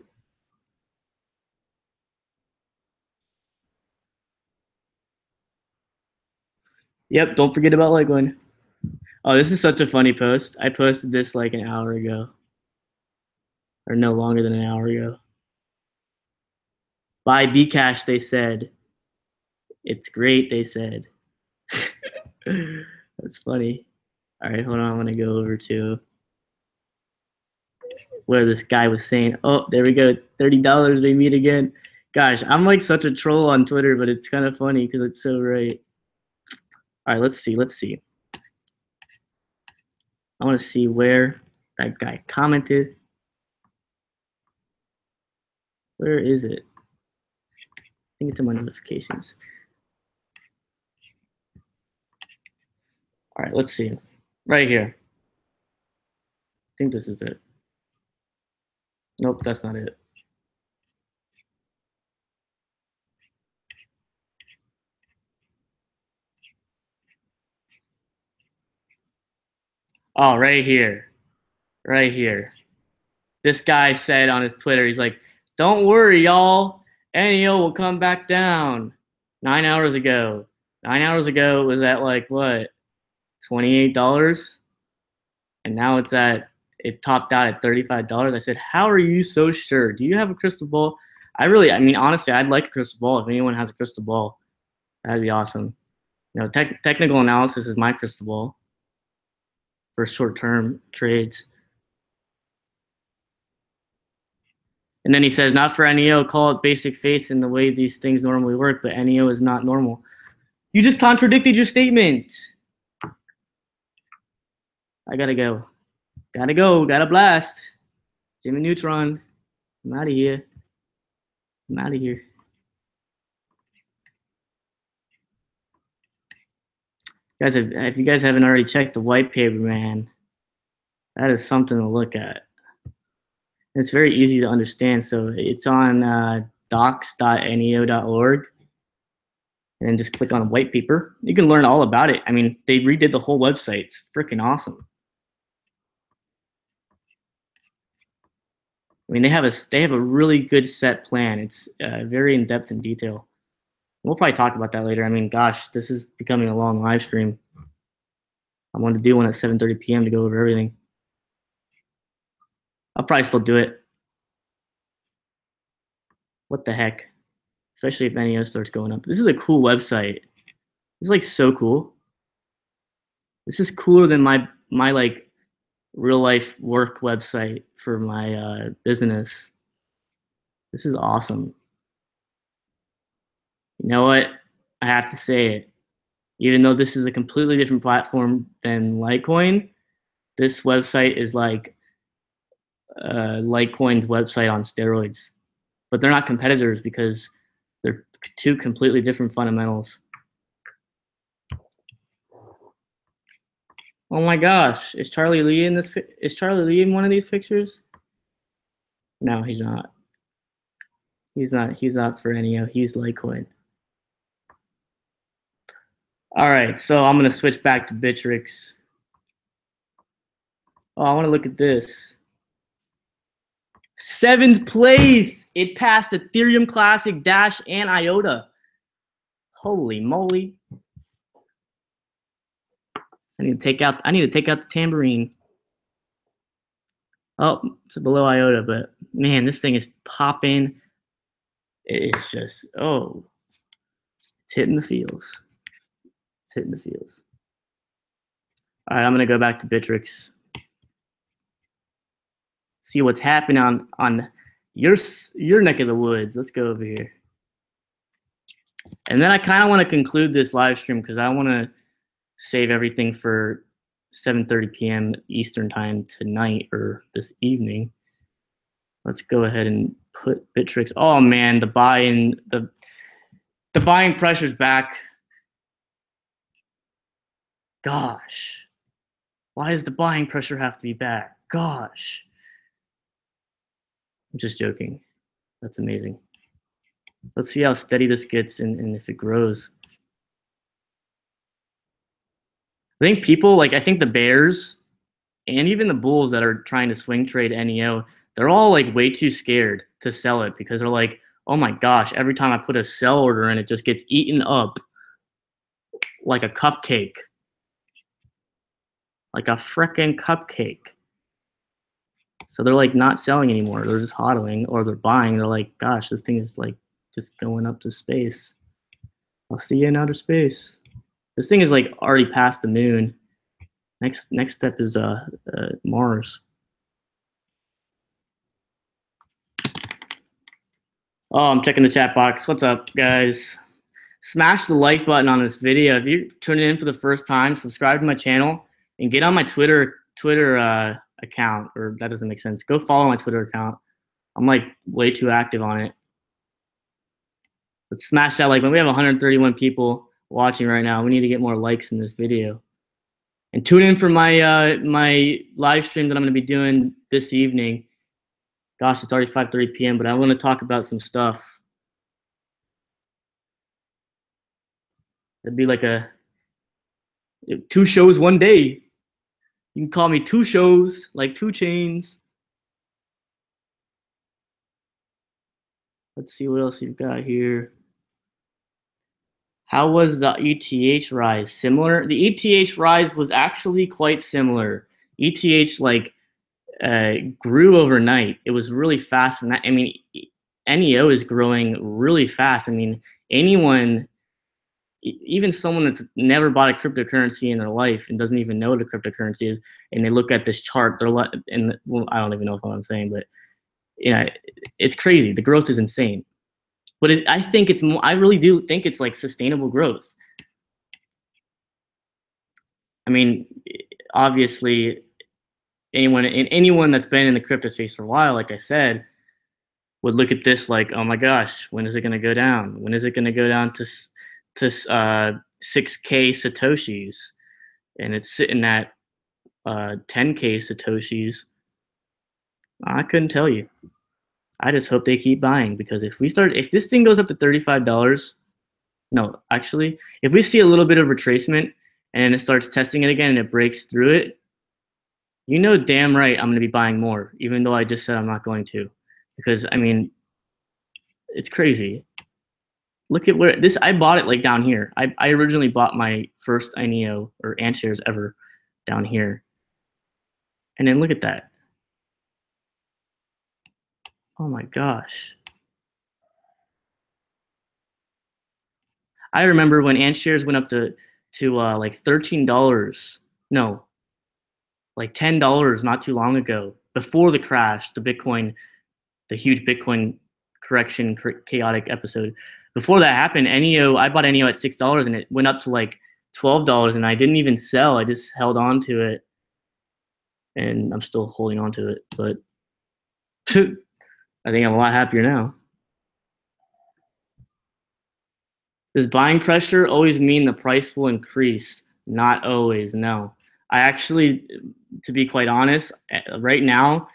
Yep, don't forget about Litecoin. Oh, this is such a funny post. I posted this like an hour ago. Or no longer than an hour ago. Buy Bcash, they said. It's great, they said. That's funny. All right, hold on. I'm going to go over to where this guy was saying, oh, there we go. $30, they meet again. Gosh, I'm like such a troll on Twitter, but it's kind of funny because it's so right. All right, let's see. I want to see where that guy commented. Where is it? I think it's in my notifications. All right, let's see. Right here. I think this is it. Nope, that's not it. Oh, right here. Right here. This guy said on his Twitter, he's like, don't worry, y'all. NEO will come back down. 9 hours ago. 9 hours ago, it was at like what? $28? And now it topped out at $35. I said, how are you so sure? Do you have a crystal ball? I mean, honestly, I'd like a crystal ball. If anyone has a crystal ball, that'd be awesome. You know, technical analysis is my crystal ball for short-term trades. And then he says, not for NEO, call it basic faith in the way these things normally work, but NEO is not normal. You just contradicted your statement. I gotta go. Gotta blast. Jimmy Neutron. I'm out of here. Guys, if you guys haven't already checked the white paper, man, that is something to look at. It's very easy to understand. So it's on docs.neo.org. And then just click on white paper. You can learn all about it. I mean, they redid the whole website. It's freaking awesome. I mean, they have a really good set plan. It's very in depth and detail. We'll probably talk about that later. I mean, gosh, this is becoming a long live stream. I wanted to do one at 7:30 p.m. to go over everything. I'll probably still do it. What the heck? Especially if NEO starts going up. This is a cool website. It's like so cool. This is cooler than my like real life work website for my business. This is awesome. You know what? I have to say it. Even though this is a completely different platform than Litecoin, this website is like Litecoin's website on steroids. But they're not competitors because they're two completely different fundamentals. Oh my gosh, is Charlie Lee in this? Is Charlie Lee in one of these pictures? No, he's not. He's not for NEO. He's Litecoin. All right, so I'm gonna switch back to Bittrex. Oh, I want to look at this. 7th place. It passed Ethereum Classic, Dash, and IOTA. Holy moly! I need to take out the tambourine. Oh, it's below IOTA, but man, this thing is popping. It's just, oh, it's hitting the feels. It's hitting the feels. All right, I'm gonna go back to Bittrex. See what's happening on your neck of the woods. Let's go over here. And then I kind of want to conclude this live stream because I want to save everything for 7:30 p.m. Eastern time tonight or this evening. Let's go ahead and put Bittrex. Oh man, the buying pressure's back. Gosh, why does the buying pressure have to be back? Gosh, I'm just joking. That's amazing. Let's see how steady this gets and if it grows. I think people I think the bears and even the bulls that are trying to swing trade NEO, they're all like way too scared to sell it because they're like, oh my gosh, every time I put a sell order in, it just gets eaten up like a cupcake. Like a frickin' cupcake. So they're like not selling anymore. They're just hodling or they're buying. They're like, gosh, this thing is like just going up to space. I'll see you in outer space. This thing is like already past the moon. Next step is Mars. Oh, I'm checking the chat box. What's up, guys? Smash the like button on this video. If you're tuning in for the first time, subscribe to my channel and get on my Twitter account. Or that doesn't make sense. Go follow my Twitter account. I'm like way too active on it. Let's smash that like button. We have 131 people watching right now. We need to get more likes in this video. And tune in for my my live stream that I'm going to be doing this evening. Gosh, it's already 5:30 p.m., but I want to talk about some stuff. It'd be like 2 shows one day. You can call me two shows, like 2 Chains. Let's see what else you've got here. How was the ETH rise? Similar? The ETH rise was actually quite similar. ETH like grew overnight. It was really fast, and that, I mean, NEO is growing really fast. I mean, anyone, even someone that's never bought a cryptocurrency in their life and doesn't even know what a cryptocurrency is, and they look at this chart, they're like, and well, I don't even know what I'm saying, but yeah, it's crazy. The growth is insane. But I think it's more. I really do think it's like sustainable growth. I mean, obviously, anyone that's been in the crypto space for a while, like I said, would look at this like, oh my gosh, when is it going to go down? When is it going to go down to 6K satoshis? And it's sitting at 10K satoshis. I couldn't tell you. I just hope they keep buying, because if this thing goes up to $35, no, actually, if we see a little bit of retracement and it starts testing it again and it breaks through it, you know damn right I'm going to be buying more, even though I just said I'm not going to. Because, I mean, it's crazy. Look at where this, I bought it like down here. I originally bought my first NEO or Ant shares ever down here. And then look at that. Oh my gosh. I remember when Ant shares went up to like $13. No, like $10 not too long ago, before the crash, the huge Bitcoin correction, chaotic episode. Before that happened, NEO, I bought NEO at $6 and it went up to like $12, and I didn't even sell. I just held on to it, and I'm still holding on to it, but I think I'm a lot happier now. Does buying pressure always mean the price will increase? Not always, no. I actually, to be quite honest, right now,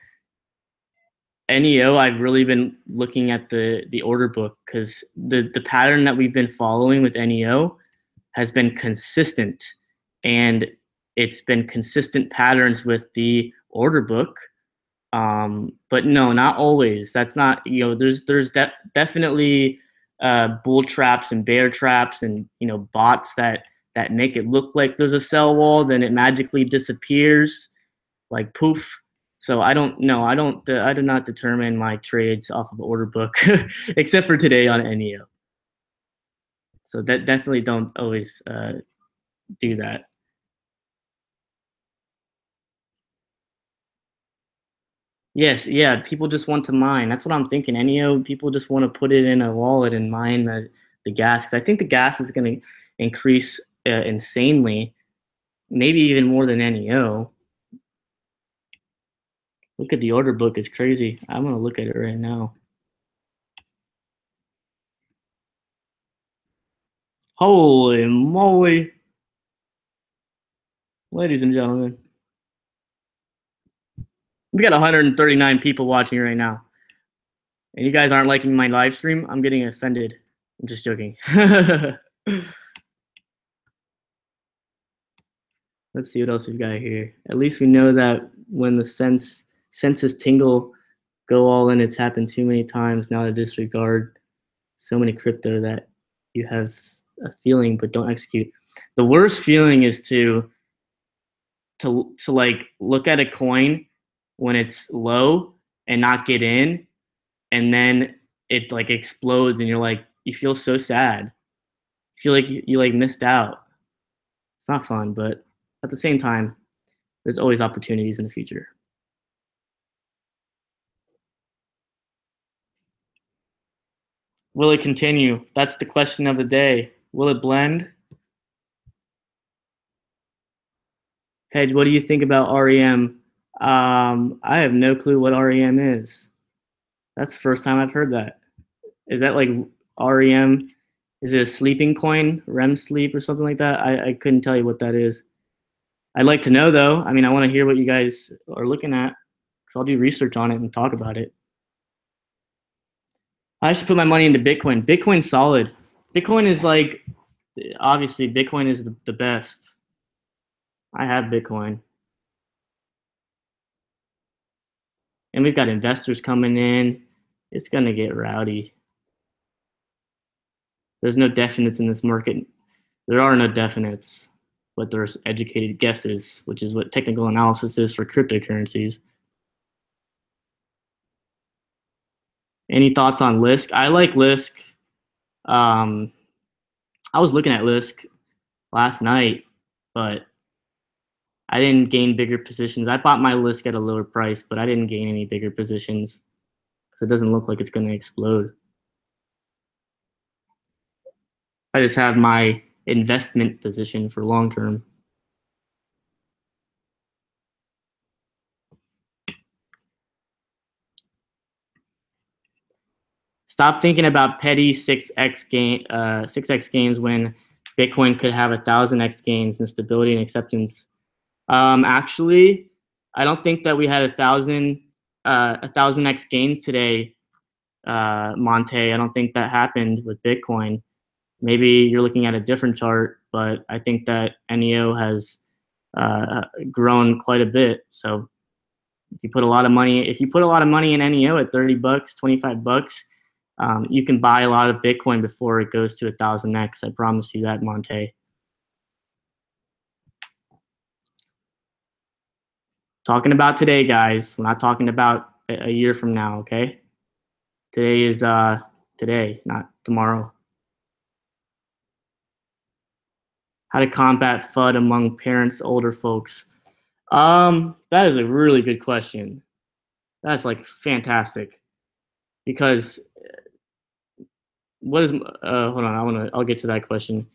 NEO, I've really been looking at the order book, because the pattern that we've been following with NEO has been consistent, and it's been consistent patterns with the order book. But no, not always. That's not, there's definitely bull traps and bear traps and bots that make it look like there's a sell wall, then it magically disappears like poof. So I don't know. I do not determine my trades off of the order book, except for today on NEO. So that definitely don't always do that. Yes, yeah. People just want to mine. That's what I'm thinking. NEO, people just want to put it in a wallet and mine the gas. Because I think the gas is going to increase insanely, maybe even more than NEO. Look at the order book. It's crazy. I'm going to look at it right now. Holy moly. Ladies and gentlemen, we got 139 people watching right now, and you guys aren't liking my live stream. I'm getting offended. I'm just joking. Let's see what else we've got here. At least we know that when the senses tingle, go all in. It's happened too many times now to disregard so many crypto that you have a feeling but don't execute. The worst feeling is to like look at a coin when it's low and not get in, and then it like explodes and you're like, you feel so sad. You feel like you like missed out. It's not fun, but at the same time, there's always opportunities in the future. Will it continue? That's the question of the day. Will it blend? Hedge, what do you think about REM? I have no clue what REM is. That's the first time I've heard that. Is that like REM? Is it a sleeping coin, REM sleep or something like that? I couldn't tell you what that is. I'd like to know though. I mean, I want to hear what you guys are looking at, because I'll do research on it and talk about it. I should put my money into Bitcoin. Bitcoin's solid. Bitcoin is like, obviously Bitcoin is the best. I have Bitcoin. and we've got investors coming in. It's gonna get rowdy. There's no definites in this market. There are no definites, but there's educated guesses, which is what technical analysis is for cryptocurrencies. Any thoughts on Lisk? I like Lisk. I was looking at Lisk last night, but I didn't gain bigger positions. I bought my Lisk at a lower price, but I didn't gain any bigger positions because it doesn't look like it's going to explode. I just have my investment position for long term. Stop thinking about petty 6x gains when Bitcoin could have 1,000x gains in stability and acceptance. Actually, I don't think that we had 1,000x gains today, Monte. I don't think that happened with Bitcoin. Maybe you're looking at a different chart, but I think that NEO has grown quite a bit. So if you put a lot of money in NEO at 30 bucks, 25 bucks, you can buy a lot of Bitcoin before it goes to 1,000x. I promise you that, Monte. Talking about today, guys. We're not talking about a year from now, okay? Today is today, not tomorrow. How to combat FUD among parents, older folks. That is a really good question. That's like fantastic. Because what is hold on, I'll get to that question.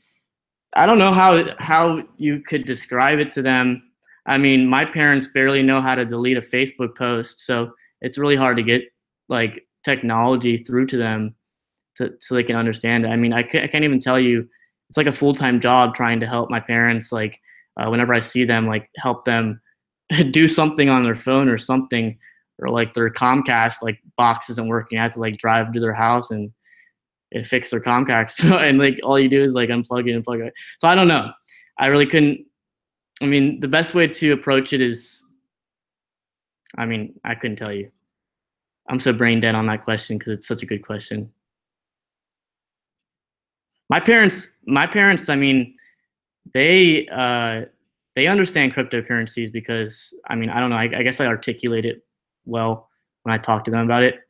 I don't know how you could describe it to them. I mean, my parents barely know how to delete a Facebook post, so it's really hard to get like technology through to them so they can understand it. I mean, I can't even tell you. It's like a full-time job trying to help my parents. Like whenever I see them, like help them do something on their phone or something, or like their Comcast like box isn't working. I have to like drive to their house and fix their Comcast, and like all you do is like unplug it and plug it. So I don't know. I really couldn't. I mean, the best way to approach it is, I mean, I couldn't tell you. I'm so brain dead on that question because it's such a good question. My parents, I mean, they understand cryptocurrencies because, I mean, I don't know. I guess I articulate it well when I talk to them about it,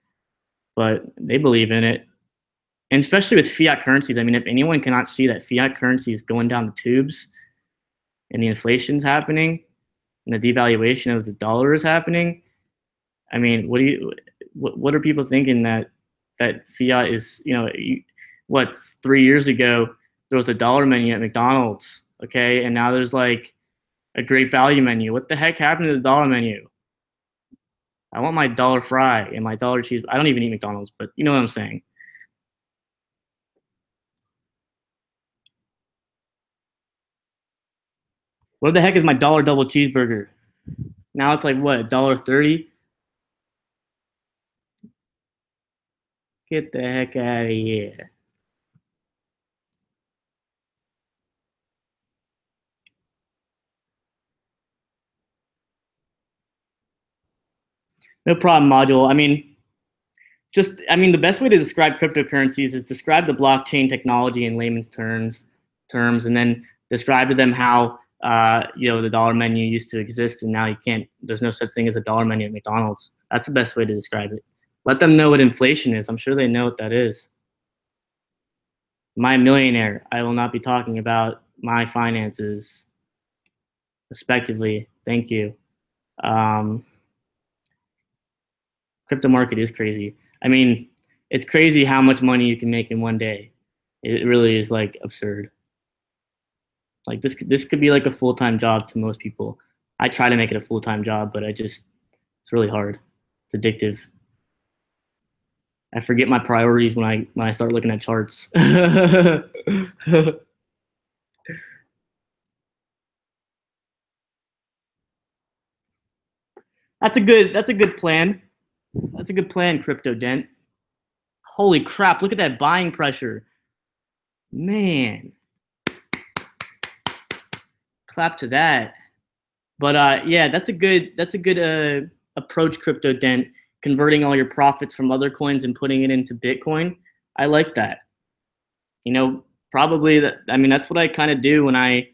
but they believe in it. And especially with fiat currencies, I mean, if anyone cannot see that fiat currency is going down the tubes and the inflation's happening and the devaluation of the dollar is happening, I mean, what are people thinking that fiat is, you know, what, 3 years ago, there was a dollar menu at McDonald's, okay? And now there's like a great value menu. What the heck happened to the dollar menu? I want my dollar fry and my dollar cheese. I don't even eat McDonald's, but you know what I'm saying. What the heck is my dollar double cheeseburger? Now it's like what, $1.30? Get the heck out of here. No problem, module. I mean, the best way to describe cryptocurrencies is describe the blockchain technology in layman's terms, and then describe to them how you know, the dollar menu used to exist and now you can't. There's no such thing as a dollar menu at McDonald's. That's the best way to describe it. Let them know what inflation is. I'm sure they know what that is. My millionaire. I will not be talking about my finances, respectively. Thank you. Crypto market is crazy. I mean, it's crazy how much money you can make in one day. It really is like absurd. Like this could be like a full-time job to most people. I try to make it a full-time job, but it's really hard. It's addictive. I forget my priorities when I start looking at charts. That's a good plan. That's a good plan, Crypto Dent. Holy crap, look at that buying pressure. Man. Clap to that. But yeah, that's a good approach, Crypto Dent. converting all your profits from other coins and putting it into Bitcoin. I like that. You know, probably that. I mean, that's what I kind of do when I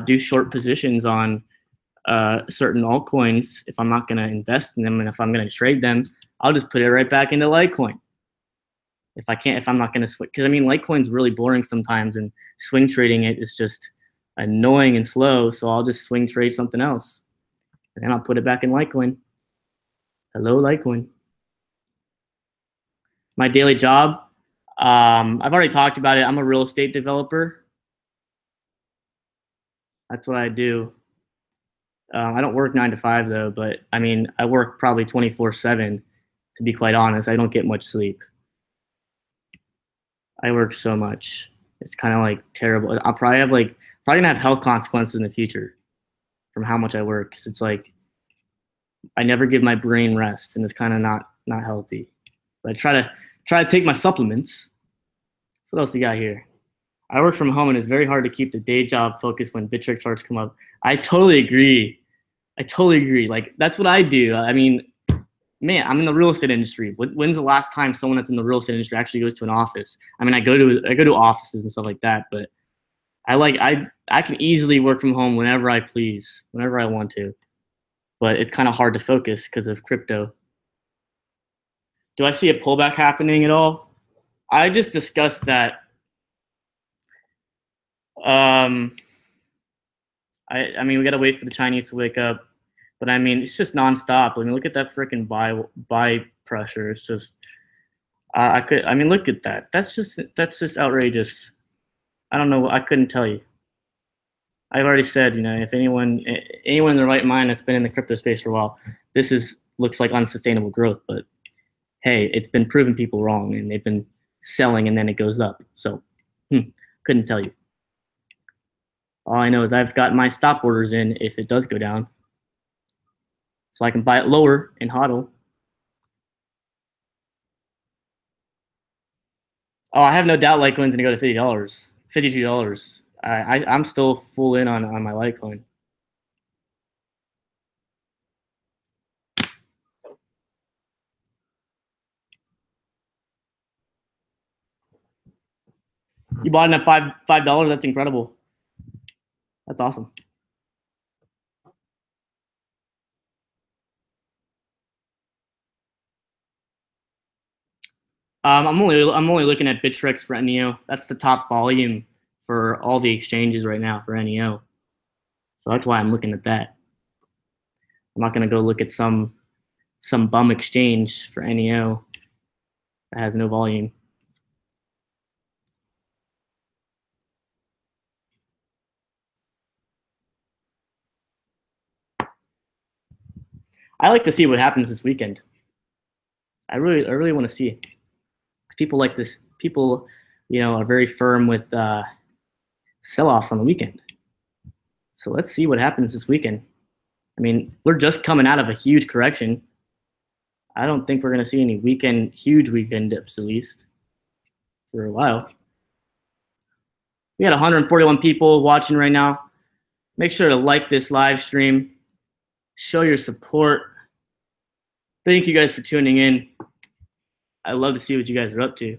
do short positions on certain altcoins. If I'm not going to invest in them and if I'm going to trade them, I'll just put it right back into Litecoin. If I'm not going to switch, because I mean, Litecoin's really boring sometimes, and swing trading it is just annoying and slow. So I'll just swing trade something else, and then I'll put it back in Litecoin. Hello, Litecoin. My daily job, I've already talked about it. I'm a real estate developer. That's what I do. I don't work 9 to 5 though, but I mean, I work probably 24/7. To be quite honest, I don't get much sleep. I work so much. It's kind of like terrible. I'll probably gonna have health consequences in the future from how much I work. Cause it's like, I never give my brain rest, and it's kind of not healthy. But I try to take my supplements. So what else you got here? I work from home, and it's very hard to keep the day job focused when Bittrex charts come up. I totally agree. Like, that's what I do. I mean, man, I'm in the real estate industry. When's the last time someone that's in the real estate industry actually goes to an office? I mean, I go to offices and stuff like that, but I can easily work from home whenever I please, whenever I want to. But it's kind of hard to focus because of crypto. Do I see a pullback happening at all? I just discussed that. I mean, we gotta wait for the Chinese to wake up, but I mean, it's just nonstop. I mean, look at that freaking buy pressure. It's just, I mean, look at that. That's just outrageous. I don't know. I couldn't tell you. I've already said, you know, if anyone in their right mind that's been in the crypto space for a while, looks like unsustainable growth. But hey, it's been proving people wrong, and they've been selling, and then it goes up. So, couldn't tell you. All I know is I've got my stop orders in if it does go down, so I can buy it lower in HODL. Oh, I have no doubt Litecoin's gonna go to $50, $52. I'm still full in on my Litecoin. You bought it at $5. That's incredible. That's awesome. I'm only looking at Bittrex for NEO. That's the top volume for all the exchanges right now for NEO. So that's why I'm looking at that. I'm not gonna go look at some bum exchange for NEO that has no volume. I like to see what happens this weekend. I really want to see it. People like this. People, you know, are very firm with sell-offs on the weekend. So let's see what happens this weekend. I mean, we're just coming out of a huge correction. I don't think we're going to see any huge weekend dips, at least for a while. We got 141 people watching right now. Make sure to like this live stream. Show your support. Thank you guys for tuning in. I love to see what you guys are up to.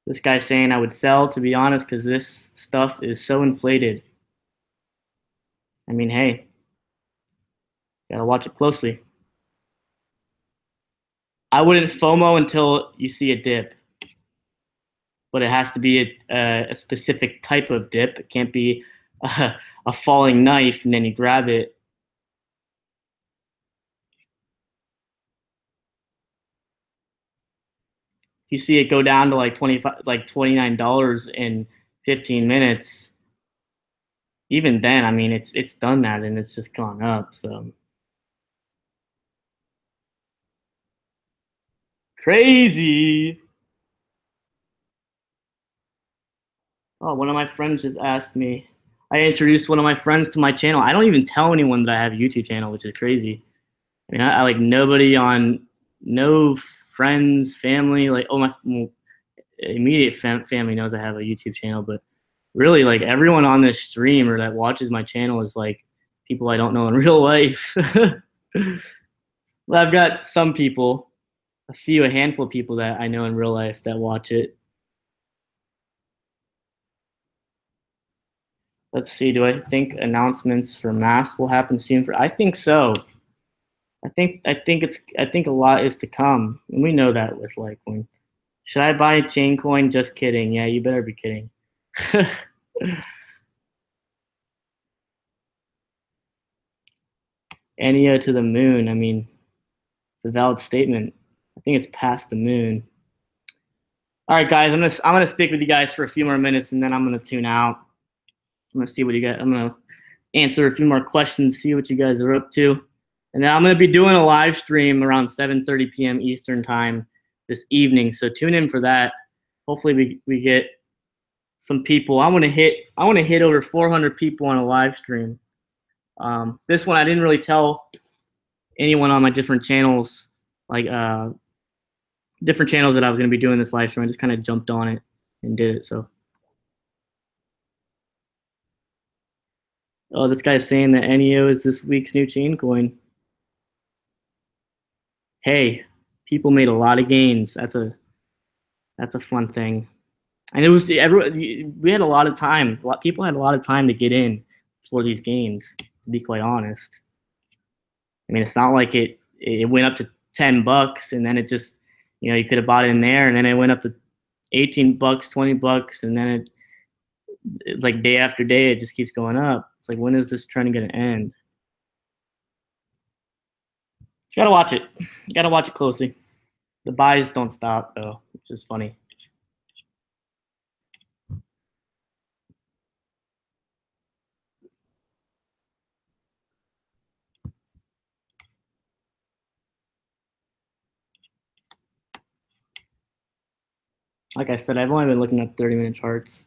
This guy's saying I would sell, to be honest, because this stuff is so inflated. I mean, hey, gotta watch it closely. I wouldn't FOMO until you see a dip, but it has to be a specific type of dip. It can't be a falling knife and then you grab it. If you see it go down to like $29 in 15 minutes, even then, I mean, it's done that and it's just gone up. So crazy. Oh, one of my friends just asked me. I introduced one of my friends to my channel. I don't even tell anyone that I have a YouTube channel, which is crazy. I mean, I like nobody on, no friends, family, like, oh, my immediate family knows I have a YouTube channel, but really, like, everyone on this stream or that watches my channel is like people I don't know in real life. Well, I've got some people, a handful of people that I know in real life that watch it. Let's see. Do I think announcements for masks will happen soon? I think so. I think a lot is to come, and we know that with Litecoin. Should I buy chain coin? Just kidding. Yeah, you better be kidding. NEO to the moon. I mean, it's a valid statement. I think it's past the moon. All right, guys. I'm gonna stick with you guys for a few more minutes, and then I'm gonna tune out. I'm gonna see what you guys. I'm gonna answer a few more questions, see what you guys are up to, and then I'm gonna be doing a live stream around 7:30 p.m. Eastern time this evening. So tune in for that. Hopefully we get some people. I want to hit over 400 people on a live stream. This one I didn't really tell anyone on my different channels, like different channels that I was going to be doing this live stream. I just kind of jumped on it and did it. So, oh, this guy's saying that NEO is this week's new chain coin. Hey, people made a lot of gains. That's a fun thing. And it was we had a lot of time. People had a lot of time to get in for these gains, to be quite honest. I mean, it's not like it went up to $10 and then it just, you could have bought it in there, and then it went up to $18, $20, and then it's like day after day it just keeps going up. It's like, when is this trend gonna end? You gotta watch it. You gotta watch it closely. The buys don't stop though, which is funny. Like I said, I've only been looking at 30-minute charts,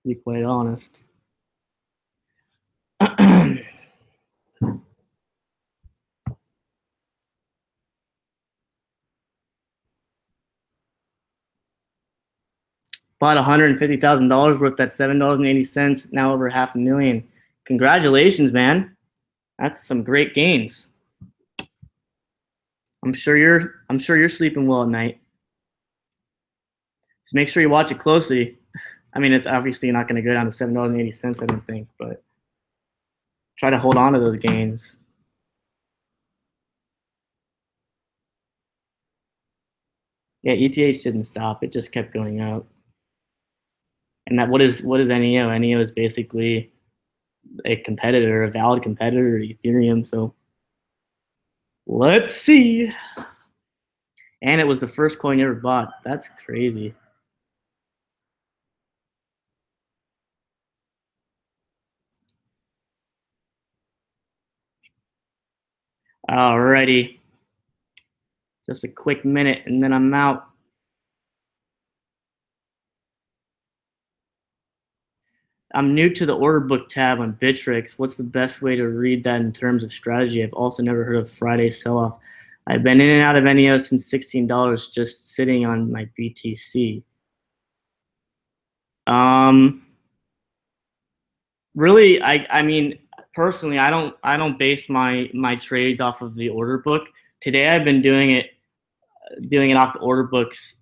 to be quite honest. Bought $150,000 worth at $7.80, now over $500,000. Congratulations, man. That's some great gains. I'm sure you're sleeping well at night. Just make sure you watch it closely. I mean, it's obviously not going to go down to $7.80, I don't think, but try to hold on to those gains. Yeah, ETH didn't stop. It just kept going up. And what is NEO? NEO is basically a competitor, a valid competitor to Ethereum. So let's see. And it was the first coin you ever bought. That's crazy. Alrighty. Just a quick minute and then I'm out. I'm new to the order book tab on Bittrex. What's the best way to read that in terms of strategy? I've also never heard of Friday sell-off. I've been in and out of NEO since $16, just sitting on my BTC. Really, I mean, personally, I don't base my trades off of the order book. Today, I've been doing it off the order books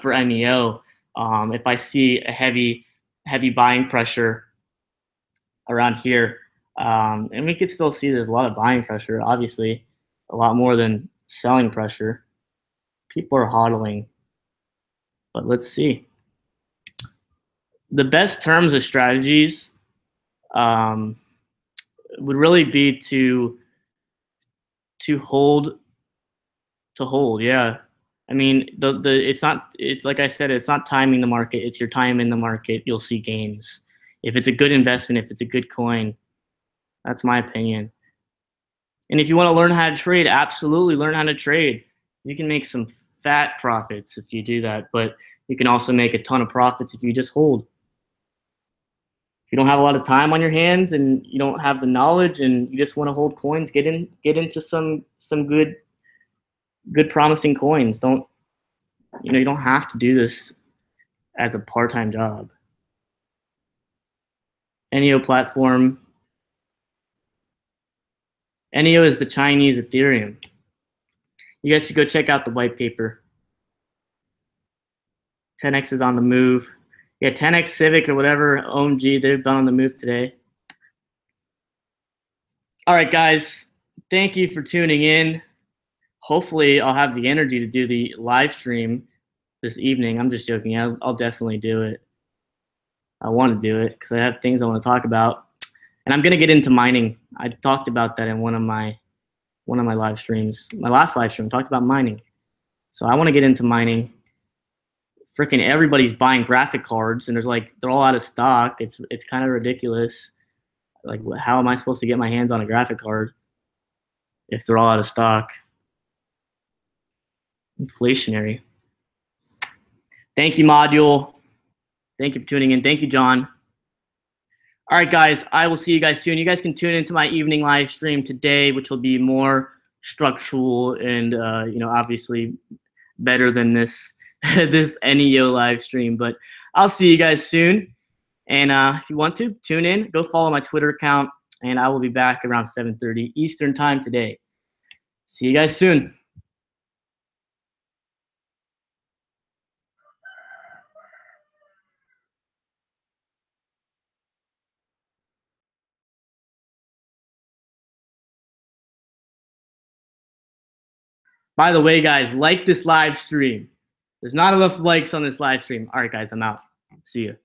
for NEO. If I see a heavy buying pressure around here, and we can still see there's a lot of buying pressure, obviously, a lot more than selling pressure. People are hodling, but let's see. The best terms of strategies would really be to hold. Yeah. I mean, it's not, like I said, it's not timing the market. It's your time in the market. You'll see gains. If it's a good investment, if it's a good coin, that's my opinion. And if you want to learn how to trade, absolutely learn how to trade. You can make some fat profits if you do that, but you can also make a ton of profits if you just hold. If you don't have a lot of time on your hands and you don't have the knowledge and you just want to hold coins, get into some good promising coins. You don't have to do this as a part-time job. NEO platform. NEO is the Chinese Ethereum. You guys should go check out the white paper. 10x is on the move. Yeah, 10x Civic or whatever, OMG, they've been on the move today. All right, guys, thank you for tuning in. Hopefully, I'll have the energy to do the live stream this evening. I'm just joking. I'll definitely do it. I want to do it because I have things I want to talk about, and I'm gonna get into mining. I talked about that in one of my live streams. My last live stream talked about mining, so I want to get into mining. Freaking everybody's buying graphic cards, and they're all out of stock. It's kind of ridiculous. Like, how am I supposed to get my hands on a graphic card if they're all out of stock? Inflationary. Thank you, Module. Thank you for tuning in. Thank you, John. All right, guys, I will see you guys soon. You guys can tune into my evening live stream today, which will be more structural and, obviously better than this this NEO live stream. But I'll see you guys soon. And if you want to, tune in. Go follow my Twitter account, and I will be back around 7:30 Eastern time today. See you guys soon. By the way, guys, like this live stream. There's not enough likes on this live stream. All right, guys, I'm out. See you.